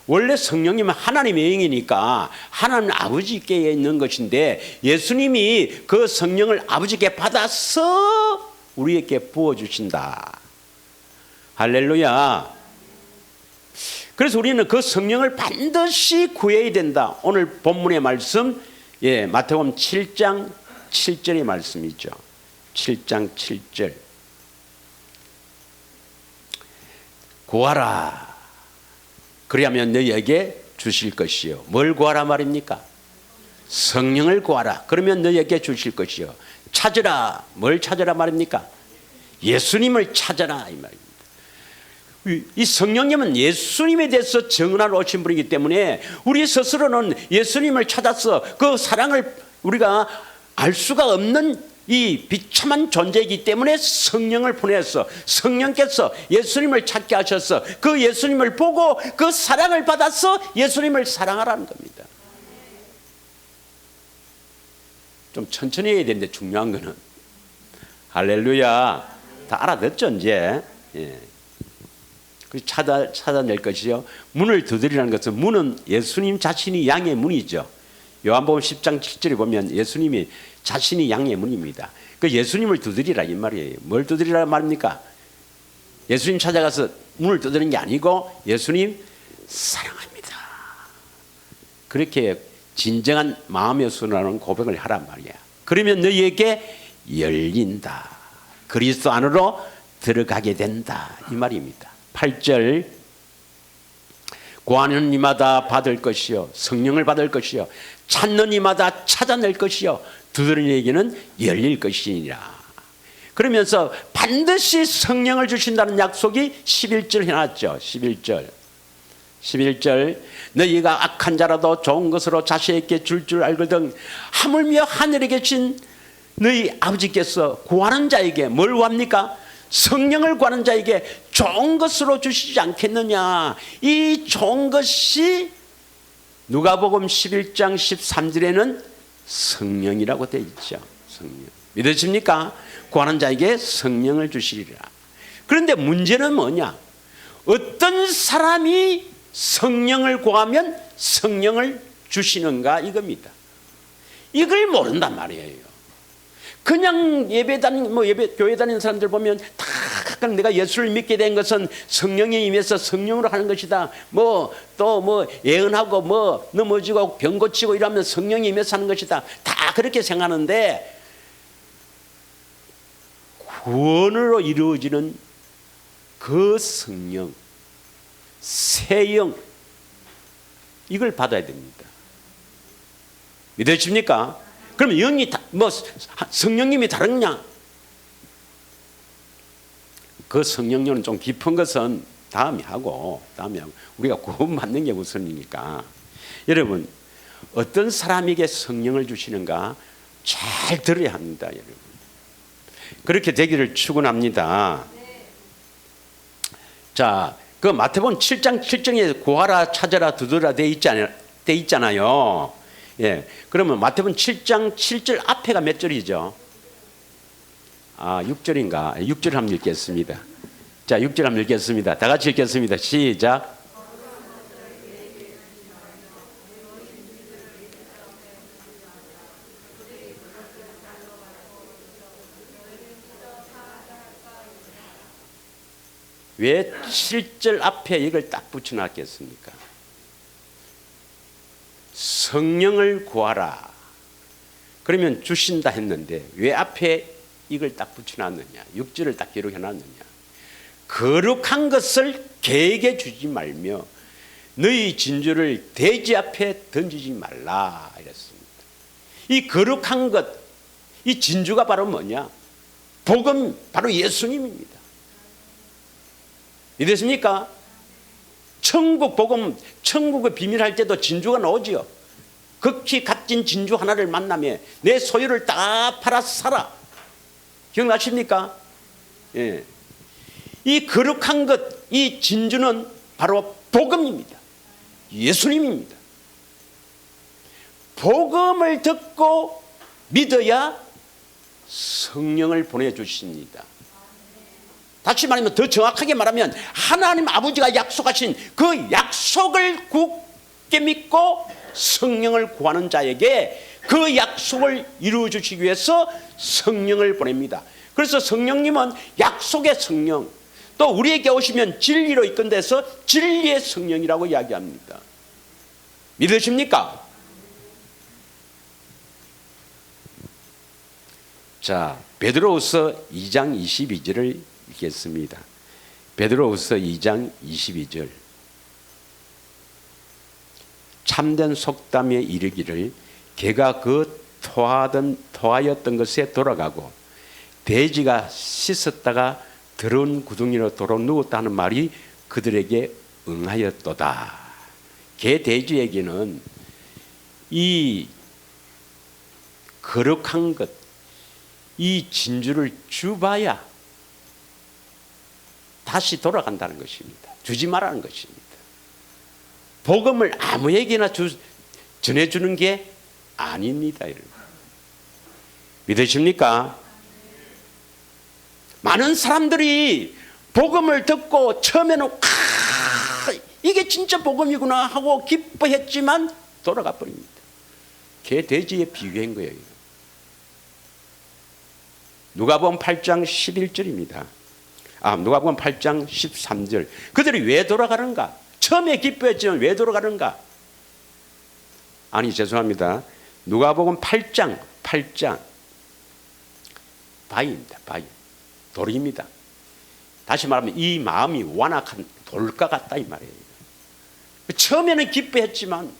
원래 성령님은 하나님의 영이니까 하나님 아버지께 있는 것인데 예수님이 그 성령을 아버지께 받아서 우리에게 부어주신다. 할렐루야. 그래서 우리는 그 성령을 반드시 구해야 된다. 오늘 본문의 말씀 마태복음 7장 7절의 말씀이죠. 7장 7절 구하라 그리하면 너희에게 주실 것이요. 뭘 구하라 말입니까? 성령을 구하라 그러면 너희에게 주실 것이요. 찾으라 뭘 찾으라 말입니까? 예수님을 찾아라 이 말입니다. 이 성령님은 예수님에 대해서 증언하러 오신 분이기 때문에 우리 스스로는 예수님을 찾아서 그 사랑을 우리가 알 수가 없는 이 비참한 존재이기 때문에 성령을 보내서 성령께서 예수님을 찾게 하셔서 그 예수님을 보고 그 사랑을 받아서 예수님을 사랑하라는 겁니다. 좀 천천히 해야 되는데 중요한 거는 할렐루야 다 알아듣죠 이제. 예. 찾아낼 것이요. 문을 두드리라는 것은 문은 예수님 자신이 양의 문이죠. 요한복음 10장 7절에 보면 예수님이 자신이 양의 문입니다. 그 예수님을 두드리라 이 말이에요. 뭘 두드리라 말입니까? 예수님 찾아가서 문을 두드리는 게 아니고 예수님 사랑합니다. 그렇게 진정한 마음의 순환은 고백을 하란 말이야. 그러면 너희에게 열린다. 그리스도 안으로 들어가게 된다. 이 말입니다. 8절 구하는 이마다 받을 것이요 성령을 받을 것이요 찾는 이마다 찾아낼 것이요 두드리는 이에게는 열릴 것이니라. 그러면서 반드시 성령을 주신다는 약속이 11절 해놨죠. 11절 너희가 악한 자라도 좋은 것으로 자식에게 줄 알거든 하물며 하늘에 계신 너희 아버지께서 구하는 자에게 뭘 구합니까? 성령을 구하는 자에게 좋은 것으로 주시지 않겠느냐. 이 좋은 것이 누가복음 11장 13절에는 성령이라고 되어 있죠. 성령. 믿으십니까? 구하는 자에게 성령을 주시리라. 그런데 문제는 뭐냐? 어떤 사람이 성령을 구하면 성령을 주시는가 이겁니다. 이걸 모른단 말이에요. 그냥 교회 다니는 사람들 보면 다 내가 예수를 믿게 된 것은 성령이 임해서 성령으로 하는 것이다. 또 예언하고 넘어지고 병 고치고 이러면 성령이 임해서 하는 것이다. 다 그렇게 생각하는데 구원으로 이루어지는 그 성령, 새 영 이걸 받아야 됩니다. 믿으십니까? 그러면 영이 성령님이 다르냐? 그 성령님은 좀 깊은 것은 다음에 하고 우리가 구원받는 게 우선이니까. 여러분 어떤 사람에게 성령을 주시는가 잘 들어야 합니다. 여러분 그렇게 되기를 축원합니다. 자, 그 마태복음 7장 7절에 구하라 찾아라 두드라 돼 있잖아요. 예, 그러면 마태복음 7장 7절 앞에가 몇 절이죠? 6절인가? 6절 한번 읽겠습니다. 자, 6절 한번 읽겠습니다. 다 같이 읽겠습니다. 시작. 왜 7절 앞에 이걸 딱 붙여놨겠습니까? 성령을 구하라. 그러면 주신다 했는데 왜 앞에 이걸 딱 붙여놨느냐? 6절을 딱 기록해놨느냐? 거룩한 것을 개에게 주지 말며 너희 진주를 돼지 앞에 던지지 말라 이랬습니다. 이 거룩한 것, 이 진주가 바로 뭐냐? 복음, 바로 예수님입니다. 믿으십니까? 천국 복음, 천국의 비밀 할 때도 진주가 나오지요. 극히 값진 진주 하나를 만나면 내 소유를 다 팔아 살아. 기억나십니까? 예. 이 거룩한 것, 이 진주는 바로 복음입니다. 예수님입니다. 복음을 듣고 믿어야 성령을 보내주십니다. 다시 말하면 더 정확하게 말하면 하나님 아버지가 약속하신 그 약속을 굳게 믿고 성령을 구하는 자에게 그 약속을 이루어 주시기 위해서 성령을 보냅니다. 그래서 성령님은 약속의 성령, 또 우리에게 오시면 진리로 이끈데서 진리의 성령이라고 이야기합니다. 믿으십니까? 자, 베드로후서 2장 22절을 읽겠습니다. 베드로후서 2장 22절. 참된 속담에 이르기를 개가 그 토하였던 것에 돌아가고 돼지가 씻었다가 더러운 구덩이로 도로 누웠다 하는 말이 그들에게 응하였도다. 개 돼지에게는 이 거룩한 것, 이 진주를 주봐야 다시 돌아간다는 것입니다. 주지 말라는 것입니다. 복음을 아무에게나 전해주는 게 아닙니다. 여러분. 믿으십니까? 많은 사람들이 복음을 듣고 처음에는 이게 진짜 복음이구나 하고 기뻐했지만 돌아가 버립니다. 개 돼지에 비유한 거예요. 누가복음 8장 11절입니다. 누가복음 8장 13절. 그들이 왜 돌아가는가? 처음에 기뻐했지만 왜 돌아가는가? 아니, 죄송합니다. 누가복음 8장 바위입니다. 바위. 돌입니다. 다시 말하면 이 마음이 완악한 돌과 같다 이 말이에요. 처음에는 기뻐했지만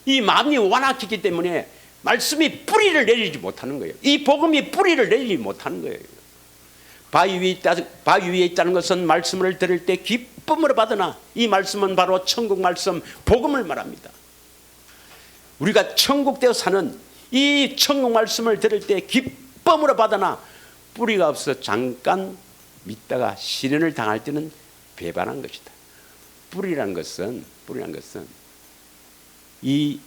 이 마음이 완악했기 때문에 말씀이 뿌리를 내리지 못하는 거예요. 이 복음이 뿌리를 내리지 못하는 거예요. 바위 위에 있다는 것은 말씀을 들을 때 기쁨으로 받으나 이 말씀은 바로 천국 말씀 복음을 말합니다. 우리가 천국 되어 사는 이 천국 말씀을 들을 때 기쁨으로 받으나 뿌리가 없어 잠깐 믿다가 시련을 당할 때는 배반한 것이다. 뿌리란 것은 이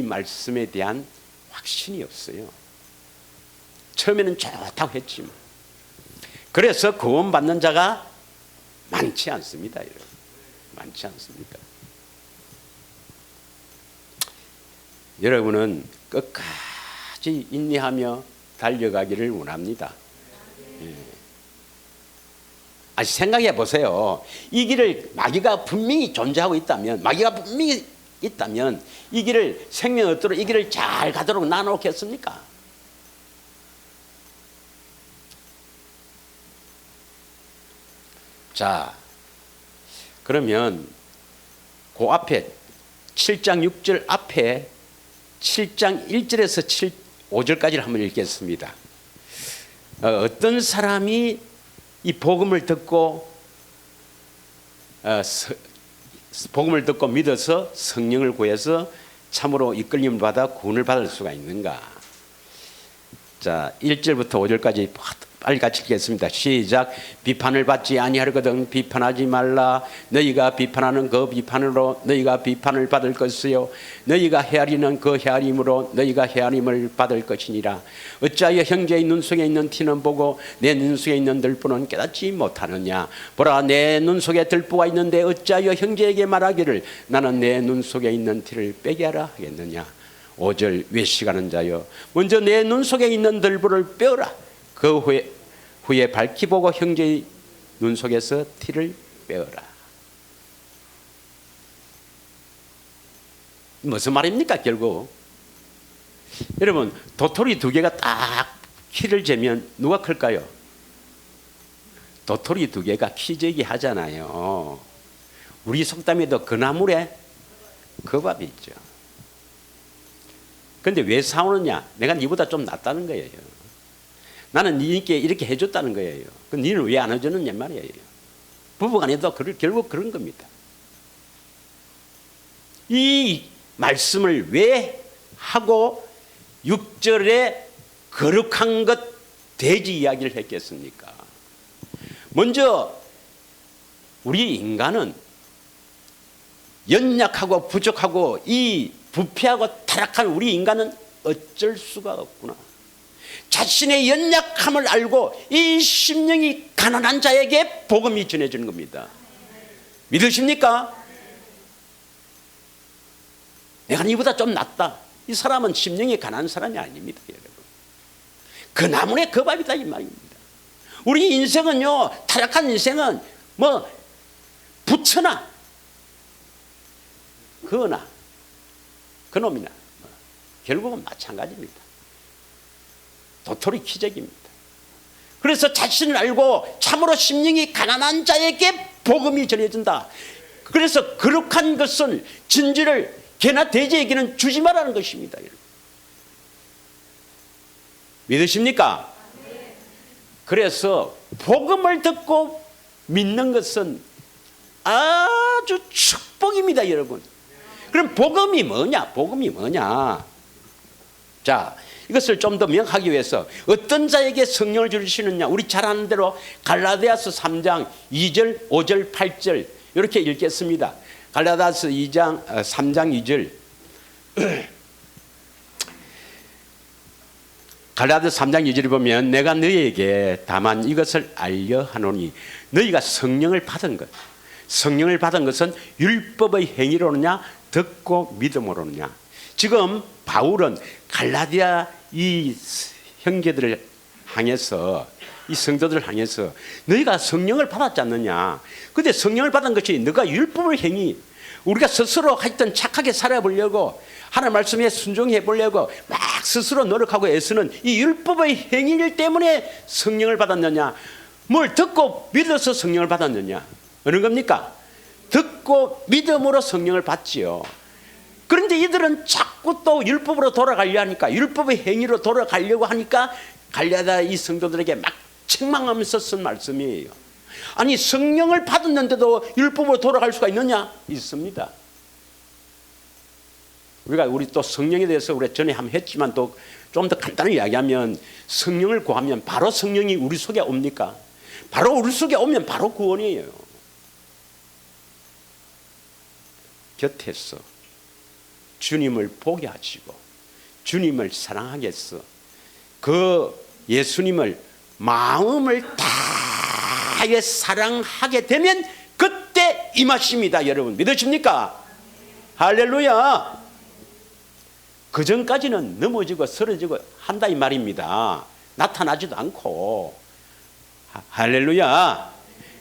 말씀에 대한 확신이 없어요. 처음에는 좋다고 했지만 그래서 구원받는 자가 많지 않습니다. 여러분. 많지 않습니다. 여러분은 끝까지 인내하며 달려가기를 원합니다. 생각해 보세요. 이 길을 마귀가 분명히 존재하고 있다면, 이 길을 생명 얻도록 이 길을 잘 가도록 나눠놓겠습니까? 자, 그러면 그 앞에 7장 6절 앞에 7장 1절에서 5절까지를 한번 읽겠습니다. 어떤 사람이 이 복음을 듣고 믿어서 성령을 구해서 참으로 이끌림을 받아 구원을 받을 수가 있는가? 자, 1절부터 5절까지 빨리 같이 읽겠습니다. 시작. 비판을 받지 아니하거든 비판하지 말라. 너희가 비판하는 그 비판으로 너희가 비판을 받을 것이요 너희가 헤아리는 그 헤아림으로 너희가 헤아림을 받을 것이니라. 어찌하여 형제의 눈 속에 있는 티는 보고 내 눈 속에 있는 들보는 깨닫지 못하느냐. 보라, 내 눈 속에 들보가 있는데 어찌하여 형제에게 말하기를 나는 내 눈 속에 있는 티를 빼게 하라 하겠느냐. 5절. 외식하는 자여, 먼저 내 눈 속에 있는 들보를 빼어라. 그 후에 밝히 보고 형제의 눈 속에서 티를 빼어라. 무슨 말입니까? 결국 여러분, 도토리 두 개가 딱 키를 재면 누가 클까요? 도토리 두 개가 키재기 하잖아요. 우리 속담에도 그 나물에 그 밥이 있죠. 그런데 왜 싸우느냐? 내가 니보다 좀 낫다는 거예요. 나는 니께 이렇게 해줬다는 거예요. 그럼 니는 왜 안 해주느냐 말이에요. 부부간에도 결국 그런 겁니다. 이 말씀을 왜 하고 6절에 거룩한 것 돼지 이야기를 했겠습니까? 먼저 우리 인간은 연약하고 부족하고 이 부패하고 타락한 우리 인간은 어쩔 수가 없구나. 자신의 연약함을 알고 이 심령이 가난한 자에게 복음이 전해지는 겁니다. 믿으십니까? 내가 이보다 좀 낫다. 이 사람은 심령이 가난한 사람이 아닙니다, 여러분. 그 나무에 그 밥이다 이 말입니다. 우리 인생은요, 타락한 인생은 뭐 부처나 그나 그놈이나 결국은 마찬가지입니다. 도토리 키재기입니다. 그래서 자신을 알고 참으로 심령이 가난한 자에게 복음이 전해진다. 그래서 거룩한 것은 진주를 개나 돼지에게는 주지 말라는 것입니다. 믿으십니까? 그래서 복음을 듣고 믿는 것은 아주 축복입니다, 여러분. 그럼 복음이 뭐냐? 복음이 뭐냐? 자, 이것을 좀 더 명확하기 위해서 어떤 자에게 성령을 주시느냐, 우리 잘 아는 대로 갈라디아서 3장 2절 5절 8절 이렇게 읽겠습니다. 갈라디아서 3장 2절 갈라디아서 3장 2절에 보면 내가 너희에게 다만 이것을 알려 하노니 너희가 성령을 받은 것은 율법의 행위로느냐 듣고 믿음으로느냐. 지금 바울은 갈라디아 이 형제들을 향해서, 이 성도들을 향해서 너희가 성령을 받았지 않느냐. 근데 성령을 받은 것이 너가 율법을 행위, 우리가 스스로 하여튼 착하게 살아보려고, 하나님 말씀에 순종해 보려고 막 스스로 노력하고 애쓰는 이 율법의 행위일 때문에 성령을 받았느냐, 뭘 듣고 믿어서 성령을 받았느냐. 어느 겁니까? 듣고 믿음으로 성령을 받지요. 그런데 이들은 자꾸 또 율법으로 돌아가려 하니까, 율법의 행위로 돌아가려고 하니까 갈라디아 이 성도들에게 막 책망하면서 쓴 말씀이에요. 아니, 성령을 받았는데도 율법으로 돌아갈 수가 있느냐? 있습니다. 우리 또 성령에 대해서 우리 전에 한번 했지만 또 좀 더 간단히 이야기하면, 성령을 구하면 바로 성령이 우리 속에 옵니까? 바로 우리 속에 오면 바로 구원이에요. 곁에서 주님을 보게 하시고 주님을 사랑하겠어, 그 예수님을 마음을 다하여 사랑하게 되면 그때 임하십니다. 여러분 믿으십니까? 할렐루야. 그 전까지는 넘어지고 쓰러지고 한다 이 말입니다. 나타나지도 않고. 할렐루야.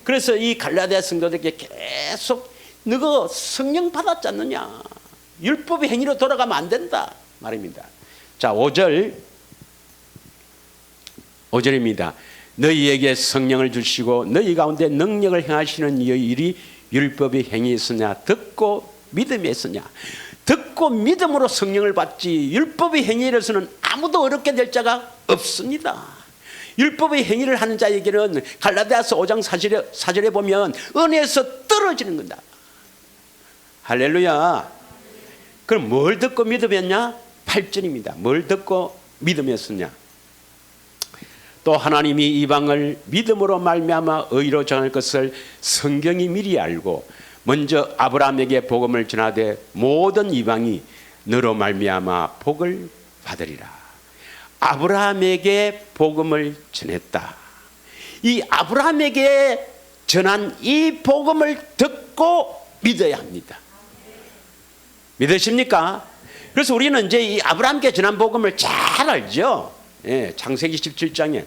그래서 이 갈라디아 성도들에게 계속 너가 성령 받았지 않느냐, 율법의 행위로 돌아가면 안 된다 말입니다. 자, 5절입니다. 너희에게 성령을 주시고 너희 가운데 능력을 행하시는 이의 일이 율법의 행위였으냐 듣고 믿음이었으냐. 듣고 믿음으로 성령을 받지 율법의 행위로서는 아무도 어렵게 될 자가 없습니다. 율법의 행위를 하는 자에게는 갈라디아서 5장 4절에 보면 은혜에서 떨어지는 겁니다. 할렐루야. 그럼 뭘 듣고 믿음이었냐? 8절입니다. 뭘 듣고 믿음이었느냐? 또 하나님이 이방을 믿음으로 말미암아 의로 정할 것을 성경이 미리 알고 먼저 아브라함에게 복음을 전하되 모든 이방이 너로 말미암아 복을 받으리라. 아브라함에게 복음을 전했다. 이 아브라함에게 전한 이 복음을 듣고 믿어야 합니다. 믿으십니까? 그래서 우리는 이제 이 아브라함께 전한 복음을 잘 알죠. 예, 창세기 17장에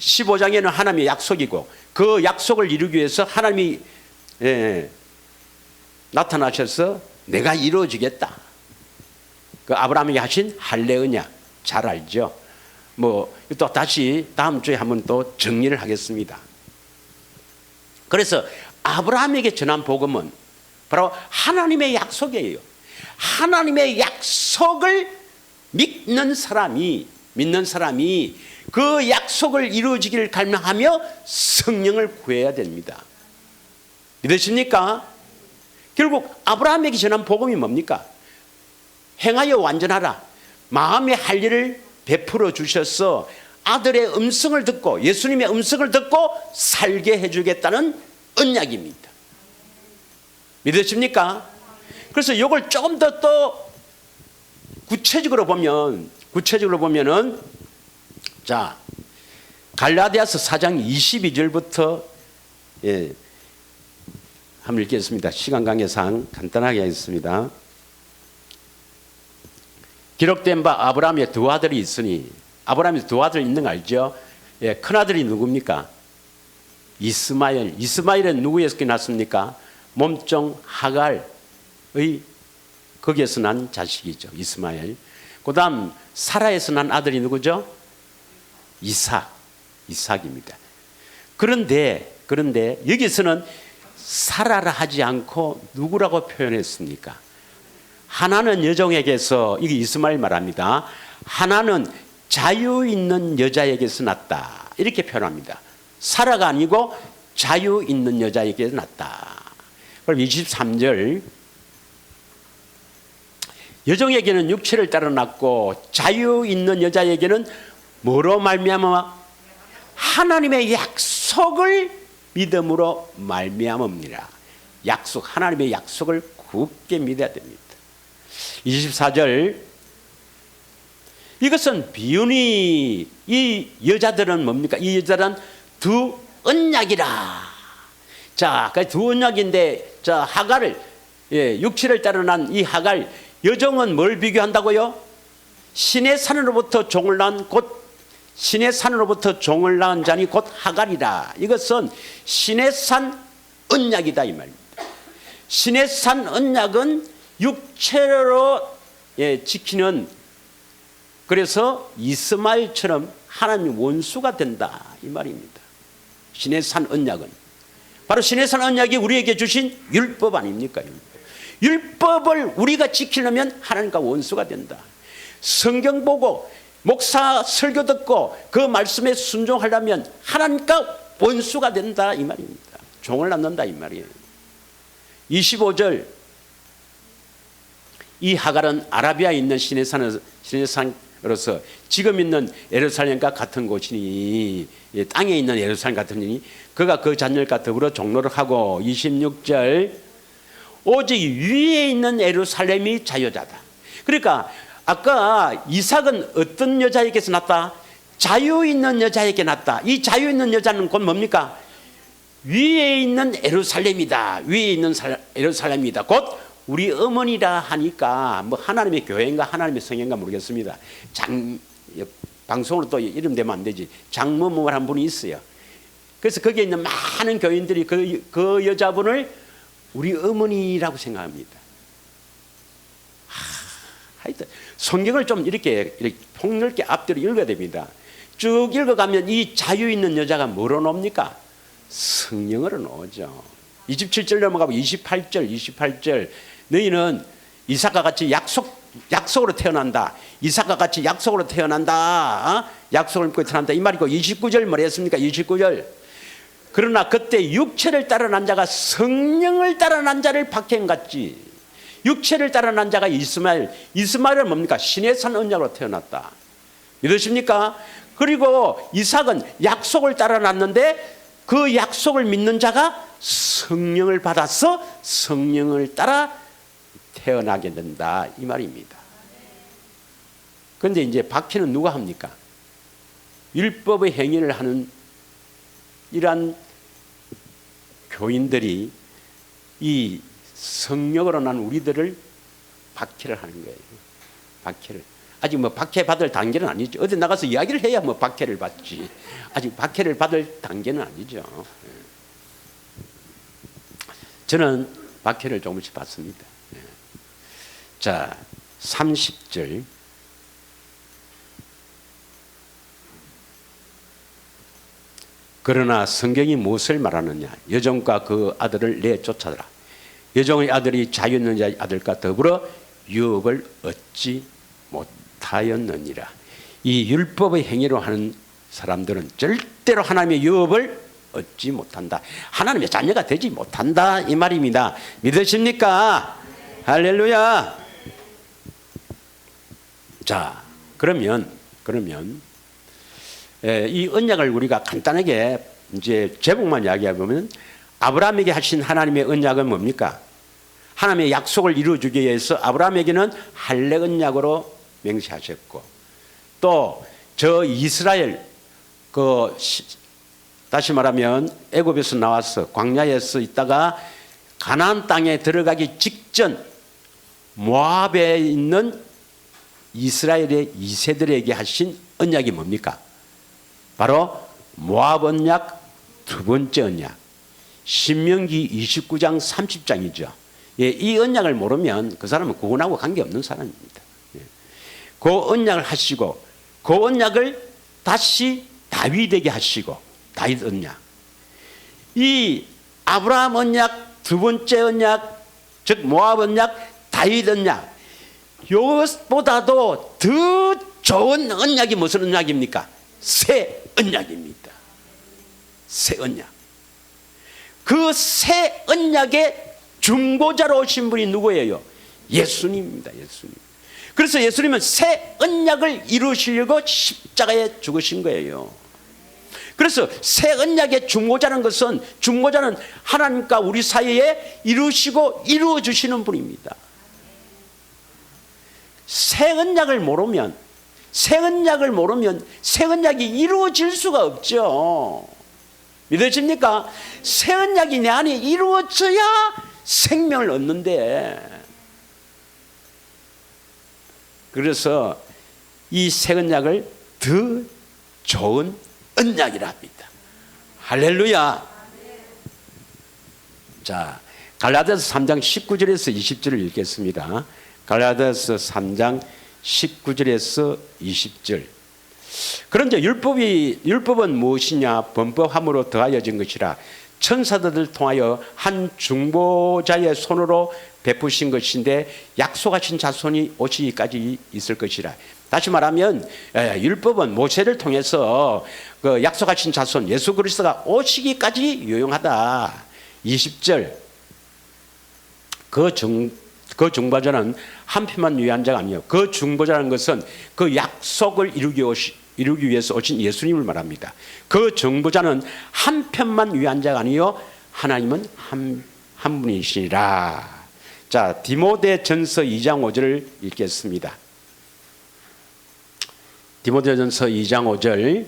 15장에는 하나님의 약속이고 그 약속을 이루기 위해서 하나님이 나타나셔서 내가 이루어지겠다. 그 아브라함에게 하신 할례 언약 잘 알죠. 뭐 또 다시 다음 주에 한번 또 정리를 하겠습니다. 그래서 아브라함에게 전한 복음은 바로 하나님의 약속이에요. 하나님의 약속을 믿는 사람이 그 약속을 이루어지기를 갈망하며 성령을 구해야 됩니다. 믿으십니까? 결국 아브라함에게 전한 복음이 뭡니까? 행하여 완전하라. 마음의 할례를 베풀어 주셔서 아들의 음성을 듣고 예수님의 음성을 듣고 살게 해주겠다는 언약입니다. 믿으십니까? 그래서 이걸 조금 더 또 구체적으로 보면은 자, 갈라디아서 4장 22절부터 한번 읽겠습니다. 시간 관계상 간단하게 하겠습니다. 기록된 바 아브라함의 두 아들이 있으니, 아브라함의 두 아들 있는 거 알죠? 예, 큰 아들이 누굽니까? 이스마엘. 이스마엘은 누구에서 났습니까? 몸종 하갈의 거기에서 난 자식이죠. 이스마엘. 그 다음 사라에서 난 아들이 누구죠? 이삭입니다. 그런데 여기서는 사라라 하지 않고 누구라고 표현했습니까? 하나는 여종에게서, 이게 이스마엘 말합니다. 하나는 자유 있는 여자에게서 났다. 이렇게 표현합니다. 사라가 아니고 자유 있는 여자에게서 났다. 그럼 23절, 여종에게는 육체를 따라 났고 자유 있는 여자에게는 뭐로 말미암아? 하나님의 약속을 믿음으로 말미암음이라. 약속, 하나님의 약속을 굳게 믿어야 됩니다. 24절, 이것은 비유니, 이 여자들은 뭡니까? 이 여자는 두 언약이라. 자, 두 언약인데, 자, 하갈을, 육체를 따라 난 이 하갈, 여종은 뭘 비교한다고요? 신의 산으로부터 종을 낳은 곧 신의 산으로부터 종을 낳은 자니 곧 하갈이라. 이것은 신의 산 언약이다 이 말입니다. 신의 산 언약은 육체로 지키는, 그래서 이스마엘처럼 하나님 원수가 된다 이 말입니다. 신의 산 언약은 바로 신의 산 언약이 우리에게 주신 율법 아닙니까? 율법을 우리가 지키려면 하나님과 원수가 된다. 성경 보고 목사 설교 듣고 그 말씀에 순종하려면 하나님과 원수가 된다 이 말입니다. 종을 낳는다 이 말이에요. 25절, 이 하갈은 아라비아에 있는 신의 산으로서 지금 있는 예루살렘과 같은 곳이니, 땅에 있는 예루살렘 같으니 그가 그 자녀들과 더불어 종로를 하고, 26절, 오직 위에 있는 예루살렘이 자유자다. 그러니까 아까 이삭은 어떤 여자에게서 났다? 자유 있는 여자에게 났다. 이 자유 있는 여자는 곧 뭡니까? 위에 있는 예루살렘이다. 위에 있는 예루살렘이다. 곧 우리 어머니라 하니까 뭐 하나님의 교회인가 하나님의 성인가 모르겠습니다. 방송으로 또 이름 대면 안 되지. 장모모 한 분이 있어요. 그래서 거기에 있는 많은 교인들이 그 여자분을 우리 어머니라고 생각합니다. 하여튼 성경을 좀 이렇게 폭넓게 앞뒤로 읽어야 됩니다. 쭉 읽어가면 이 자유 있는 여자가 뭐로 나옵니까? 성령으로 나오죠. 27절 넘어가고 28절 너희는 이삭과 같이 약속으로 태어난다. 이삭과 같이 약속으로 태어난다. 약속을 믿고 태어난다 이 말이고, 29절 뭐라 했습니까? 29절, 그러나 그때 육체를 따라 난 자가 성령을 따라 난 자를 박해한같이, 육체를 따라 난 자가 이스마엘은 뭡니까? 신의 산 언약으로 태어났다. 믿으십니까? 그리고 이삭은 약속을 따라 났는데 그 약속을 믿는 자가 성령을 받아서 성령을 따라 태어나게 된다 이 말입니다. 그런데 이제 박해는 누가 합니까? 율법의 행위를 하는 이러한 교인들이 이 성령으로 난 우리들을 박해를 하는 거예요. 박해를. 아직 뭐 박해 받을 단계는 아니죠. 어디 나가서 이야기를 해야 뭐 박해를 받지. 아직 박해를 받을 단계는 아니죠. 저는 박해를 조금씩 받습니다. 자, 30절. 그러나 성경이 무엇을 말하느냐? 여종과 그 아들을 내쫓아라. 여종의 아들이 자유 있는 자의 아들과 더불어 유업을 얻지 못하였느니라. 이 율법의 행위로 하는 사람들은 절대로 하나님의 유업을 얻지 못한다. 하나님의 자녀가 되지 못한다 이 말입니다. 믿으십니까? 할렐루야. 자, 그러면 이 언약을 우리가 간단하게 이제 제목만 이야기해보면, 아브라함에게 하신 하나님의 언약은 뭡니까? 하나님의 약속을 이루어주기 위해서 아브라함에게는 할례 언약으로 맹세하셨고, 또 저 이스라엘 다시 말하면 애굽에서 나와서 광야에서 있다가 가나안 땅에 들어가기 직전 모압에 있는 이스라엘의 2세들에게 하신 언약이 뭡니까? 바로 모압 언약 두 번째 언약, 신명기 29장 30장이죠. 이 언약을 모르면 그 사람은 구원하고 관계없는 사람입니다. 그 언약을 하시고 그 언약을 다시 다윗에게 하시고, 다윗 언약, 이 아브라함 언약 두 번째 언약, 즉 모압 언약, 다윗 언약, 이것보다도 더 좋은 언약이 무슨 언약입니까? 새 언약입니다. 새 언약. 그 새 언약의 중보자로 오신 분이 누구예요? 예수님입니다. 예수님. 그래서 예수님은 새 언약을 이루시려고 십자가에 죽으신 거예요. 그래서 새 언약의 중보자는 하나님과 우리 사이에 이루시고 이루어 주시는 분입니다. 새 언약을 모르면 새 언약이 이루어질 수가 없죠. 믿으십니까? 새 언약이 내 안에 이루어져야 생명을 얻는데, 그래서 이 새 언약을 더 좋은 언약이라 합니다. 할렐루야. 자, 갈라디아서 3장 19절에서 20절을 읽겠습니다. 갈라디아서 3장 19절에서 20절. 그런데 율법은 무엇이냐? 범법함으로 더하여진 것이라 천사들을 통하여 한 중보자의 손으로 베푸신 것인데 약속하신 자손이 오시기까지 있을 것이라. 다시 말하면 율법은 모세를 통해서 그 약속하신 자손 예수 그리스도가 오시기까지 유용하다. 20절. 그 중보자는 한편만 위한 자가 아니요. 그 중보자라는 것은 그 약속을 이루기 위해서 오신 예수님을 말합니다. 그 중보자는 한편만 위한 자가 아니요. 하나님은 한 분이시니라. 자, 디모데전서 2장 5절을 읽겠습니다. 디모데전서 2장 5절.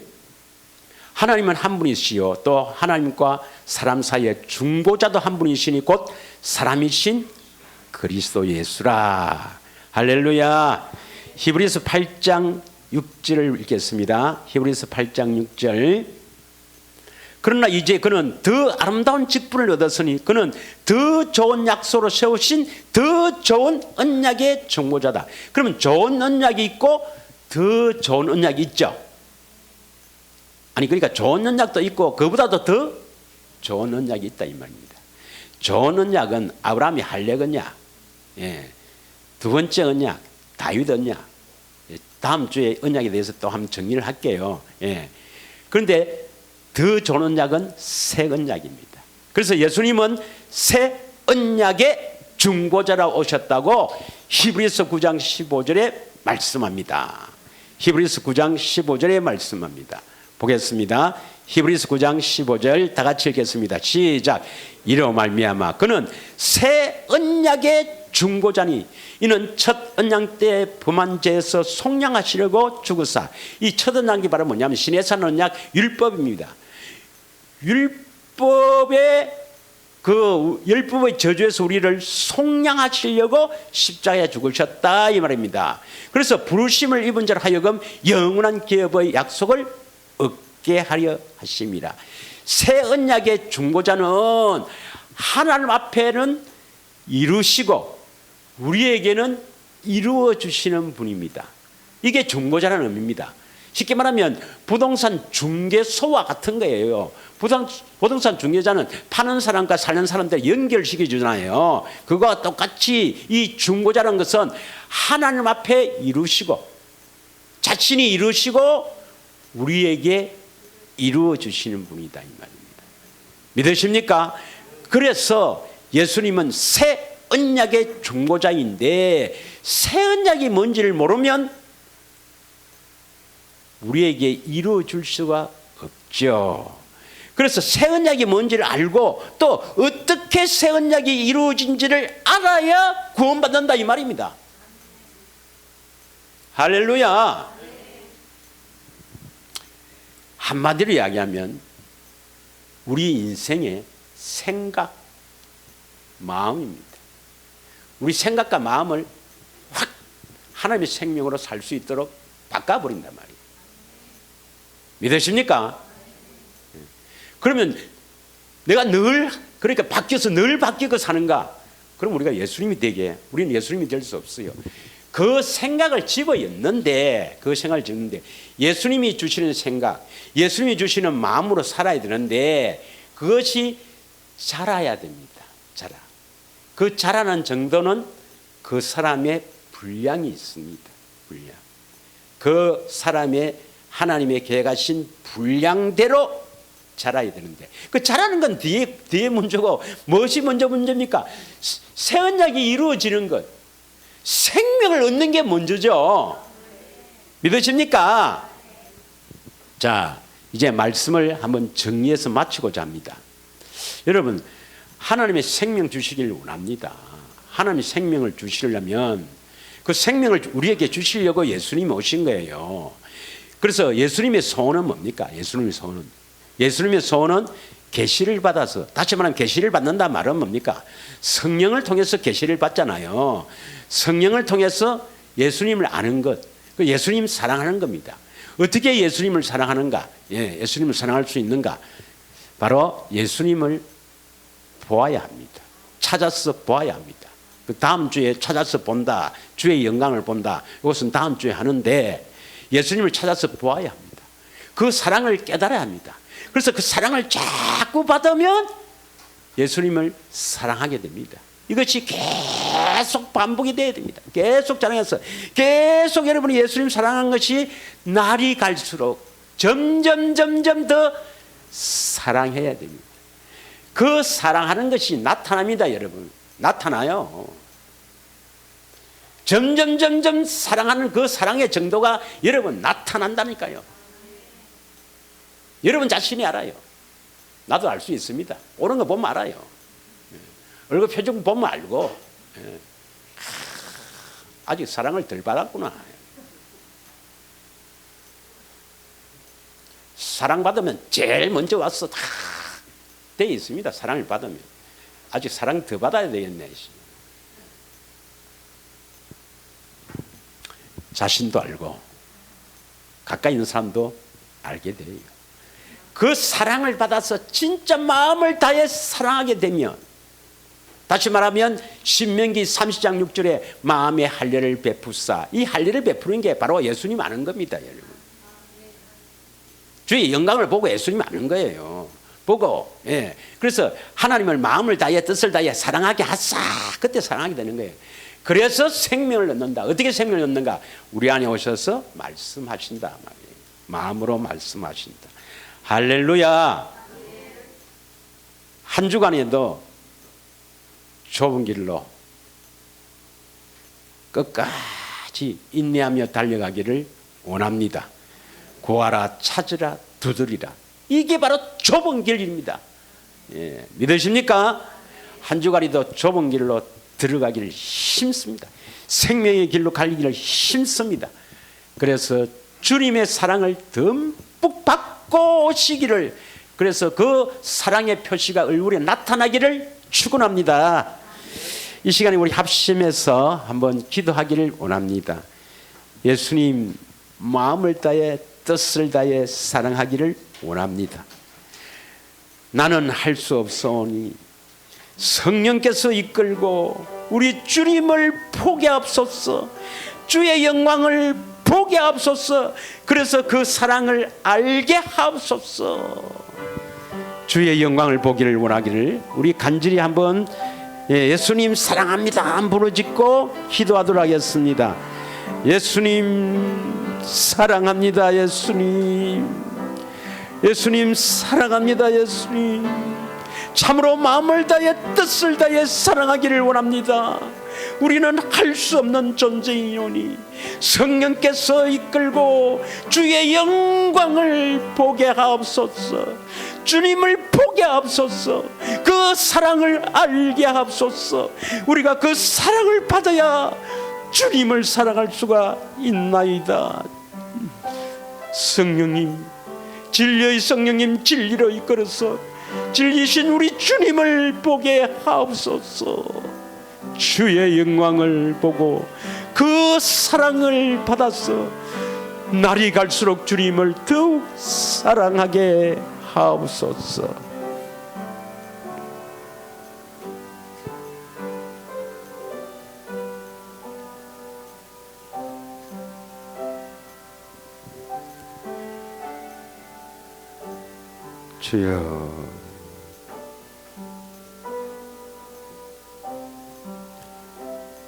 하나님은 한 분이시요 또 하나님과 사람 사이에 중보자도 한 분이시니 곧 사람이신 그리스도 예수라. 할렐루야. 히브리서 8장 6절을 읽겠습니다. 히브리서 8장 6절. 그러나 이제 그는 더 아름다운 직분을 얻었으니 그는 더 좋은 약속으로 세우신 더 좋은 언약의 중보자다. 그러면 좋은 언약이 있고 더 좋은 언약이 있죠. 아니 그러니까 좋은 언약도 있고 그보다도 더 좋은 언약이 있다 이 말입니다. 좋은 언약은 아브라함이 할례 언약, 두 번째 언약 다윗 언약. 다음 주에 언약에 대해서 또 한번 정리를 할게요. 그런데 더 좋은 언약은 새 언약입니다. 그래서 예수님은 새 언약의 중보자라 오셨다고 히브리서 9장 15절에 말씀합니다. 히브리서 9장 15절에 말씀합니다. 보겠습니다. 히브리서 9장 15절 다 같이 읽겠습니다. 시작. 이로 말미암아 그는 새 언약의 중보자니 이는 첫 언약 때 범한 죄에서 속량하시려고 죽으사. 이 첫 언약이 바로 뭐냐면 시내산 언약 율법입니다. 율법의 저주에서 우리를 속량하시려고 십자가에 죽으셨다 이 말입니다. 그래서 부르심을 입은 자로 하여금 영원한 기업의 약속을 얻게 하려 하심이라. 새 언약의 중보자는 하나님 앞에는 이루시고 우리에게는 이루어 주시는 분입니다. 이게 중보자라는 의미입니다. 쉽게 말하면 부동산 중개소와 같은 거예요. 부동산 중개자는 파는 사람과 사는 사람들 연결시켜 주잖아요. 그거와 똑같이 이 중보자라는 것은 하나님 앞에 이루시고 자신이 이루시고 우리에게 이루어 주시는 분이다 이 말입니다. 믿으십니까? 그래서 예수님은 새 언약의 중보자인데 새 언약이 뭔지를 모르면 우리에게 이루어 줄 수가 없죠. 그래서 새 언약이 뭔지를 알고 또 어떻게 새 언약이 이루어진지를 알아야 구원받는다 이 말입니다. 할렐루야. 한마디로 이야기하면 우리 인생의 생각, 마음입니다. 우리 생각과 마음을 확 하나님의 생명으로 살 수 있도록 바꿔버린단 말이에요. 믿으십니까? 그러면 내가 그러니까 바뀌어서 늘 바뀌고 사는가? 그럼 우리가 예수님이 우리는 예수님이 될 수 없어요. 그 생각을 집어였는데 예수님이 주시는 생각, 예수님이 주시는 마음으로 살아야 되는데 그것이 자라야 됩니다. 그 자라는 정도는 그 사람의 분량이 있습니다. 분량. 그 사람의 하나님의 계획하신 분량대로 자라야 되는데 그 자라는 건 뒤에 문제고 무엇이 먼저 문제입니까? 새 언약이 이루어지는 것, 생명을 얻는 게 먼저죠. 믿으십니까? 자, 이제 말씀을 한번 정리해서 마치고자 합니다. 여러분, 하나님의 생명 주시길 원합니다. 하나님의 생명을 주시려면 그 생명을 우리에게 주시려고 예수님이 오신 거예요. 그래서 예수님의 소원은 뭡니까? 예수님의 소원은 계시를 받아서, 다시 말하면 계시를 받는다 말은 뭡니까? 성령을 통해서 계시를 받잖아요. 성령을 통해서 예수님을 아는 것, 그 예수님 사랑하는 겁니다. 어떻게 예수님을 사랑하는가? 예, 예수님을 사랑할 수 있는가? 바로 예수님을 보아야 합니다. 찾아서 보아야 합니다. 그 다음 주에 찾아서 본다, 주의 영광을 본다, 이것은 다음 주에 하는데 예수님을 찾아서 보아야 합니다. 그 사랑을 깨달아야 합니다. 그래서 그 사랑을 자꾸 받으면 예수님을 사랑하게 됩니다. 이것이 계속 반복이 돼야 됩니다. 계속 자랑해서 계속 여러분이 예수님 사랑하는 것이 날이 갈수록 점점 더 사랑해야 됩니다. 그 사랑하는 것이 나타납니다, 여러분. 나타나요. 점점 사랑하는 그 사랑의 정도가 여러분 나타난다니까요. 여러분 자신이 알아요. 나도 알 수 있습니다. 옳은 거 보면 알아요. 얼굴 표정 보면 알고, 아직 사랑을 덜 받았구나. 사랑받으면 제일 먼저 와서 다 돼 있습니다. 사랑을 받으면. 아직 사랑 더 받아야 되겠네. 자신도 알고 가까이 있는 사람도 알게 돼요. 그 사랑을 받아서 진짜 마음을 다해 사랑하게 되면, 다시 말하면 신명기 30장 6절에 마음의 할례를 베푸사, 이 할례를 베푸는 게 바로 예수님 아는 겁니다, 여러분. 주의 영광을 보고 예수님 아는 거예요. 보고, 예. 그래서 하나님을 마음을 다해 뜻을 다해 사랑하게 하사, 그때 사랑하게 되는 거예요. 그래서 생명을 얻는다. 어떻게 생명을 얻는가? 우리 안에 오셔서 말씀하신다 말이에요. 마음으로 말씀하신다. 할렐루야. 한 주간에도 좁은 길로 끝까지 인내하며 달려가기를 원합니다. 구하라, 찾으라, 두드리라. 이게 바로 좁은 길입니다. 예, 믿으십니까? 한 주간에도 좁은 길로 들어가기를 힘씁니다. 생명의 길로 가기를 힘씁니다. 그래서 주님의 사랑을 듬뿍 받고 오시기를, 그래서 그 사랑의 표시가 얼굴에 나타나기를 축원합니다. 이 시간에 우리 합심해서 한번 기도하기를 원합니다. 예수님 마음을 다해 뜻을 다해 사랑하기를 원합니다. 나는 할 수 없사오니 성령께서 이끌고 우리 주님을 보게 하옵소서. 주의 영광을 보게 하옵소서. 그래서 그 사랑을 알게 하옵소서. 주의 영광을 보기를 원하기를 우리 간절히 한번 예수님 사랑합니다 한 부르짖고 기도하도록 하겠습니다. 예수님 사랑합니다. 예수님 사랑합니다. 예수님 참으로 마음을 다해 뜻을 다해 사랑하기를 원합니다. 우리는 할 수 없는 존재이오니 성령께서 이끌고 주의 영광을 보게 하옵소서. 주님을 보게 하옵소서. 그 사랑을 알게 하옵소서. 우리가 그 사랑을 받아야 주님을 사랑할 수가 있나이다. 성령님, 진리의 성령님, 진리로 이끌어서 진리신 우리 주님을 보게 하옵소서. 주의 영광을 보고 그 사랑을 받아서 날이 갈수록 주님을 더욱 사랑하게 하옵소서. 주여,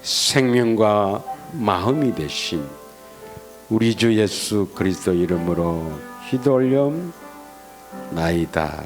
생명과 마음이 되신 우리 주 예수 그리스도 이름으로 기도 올려나이다.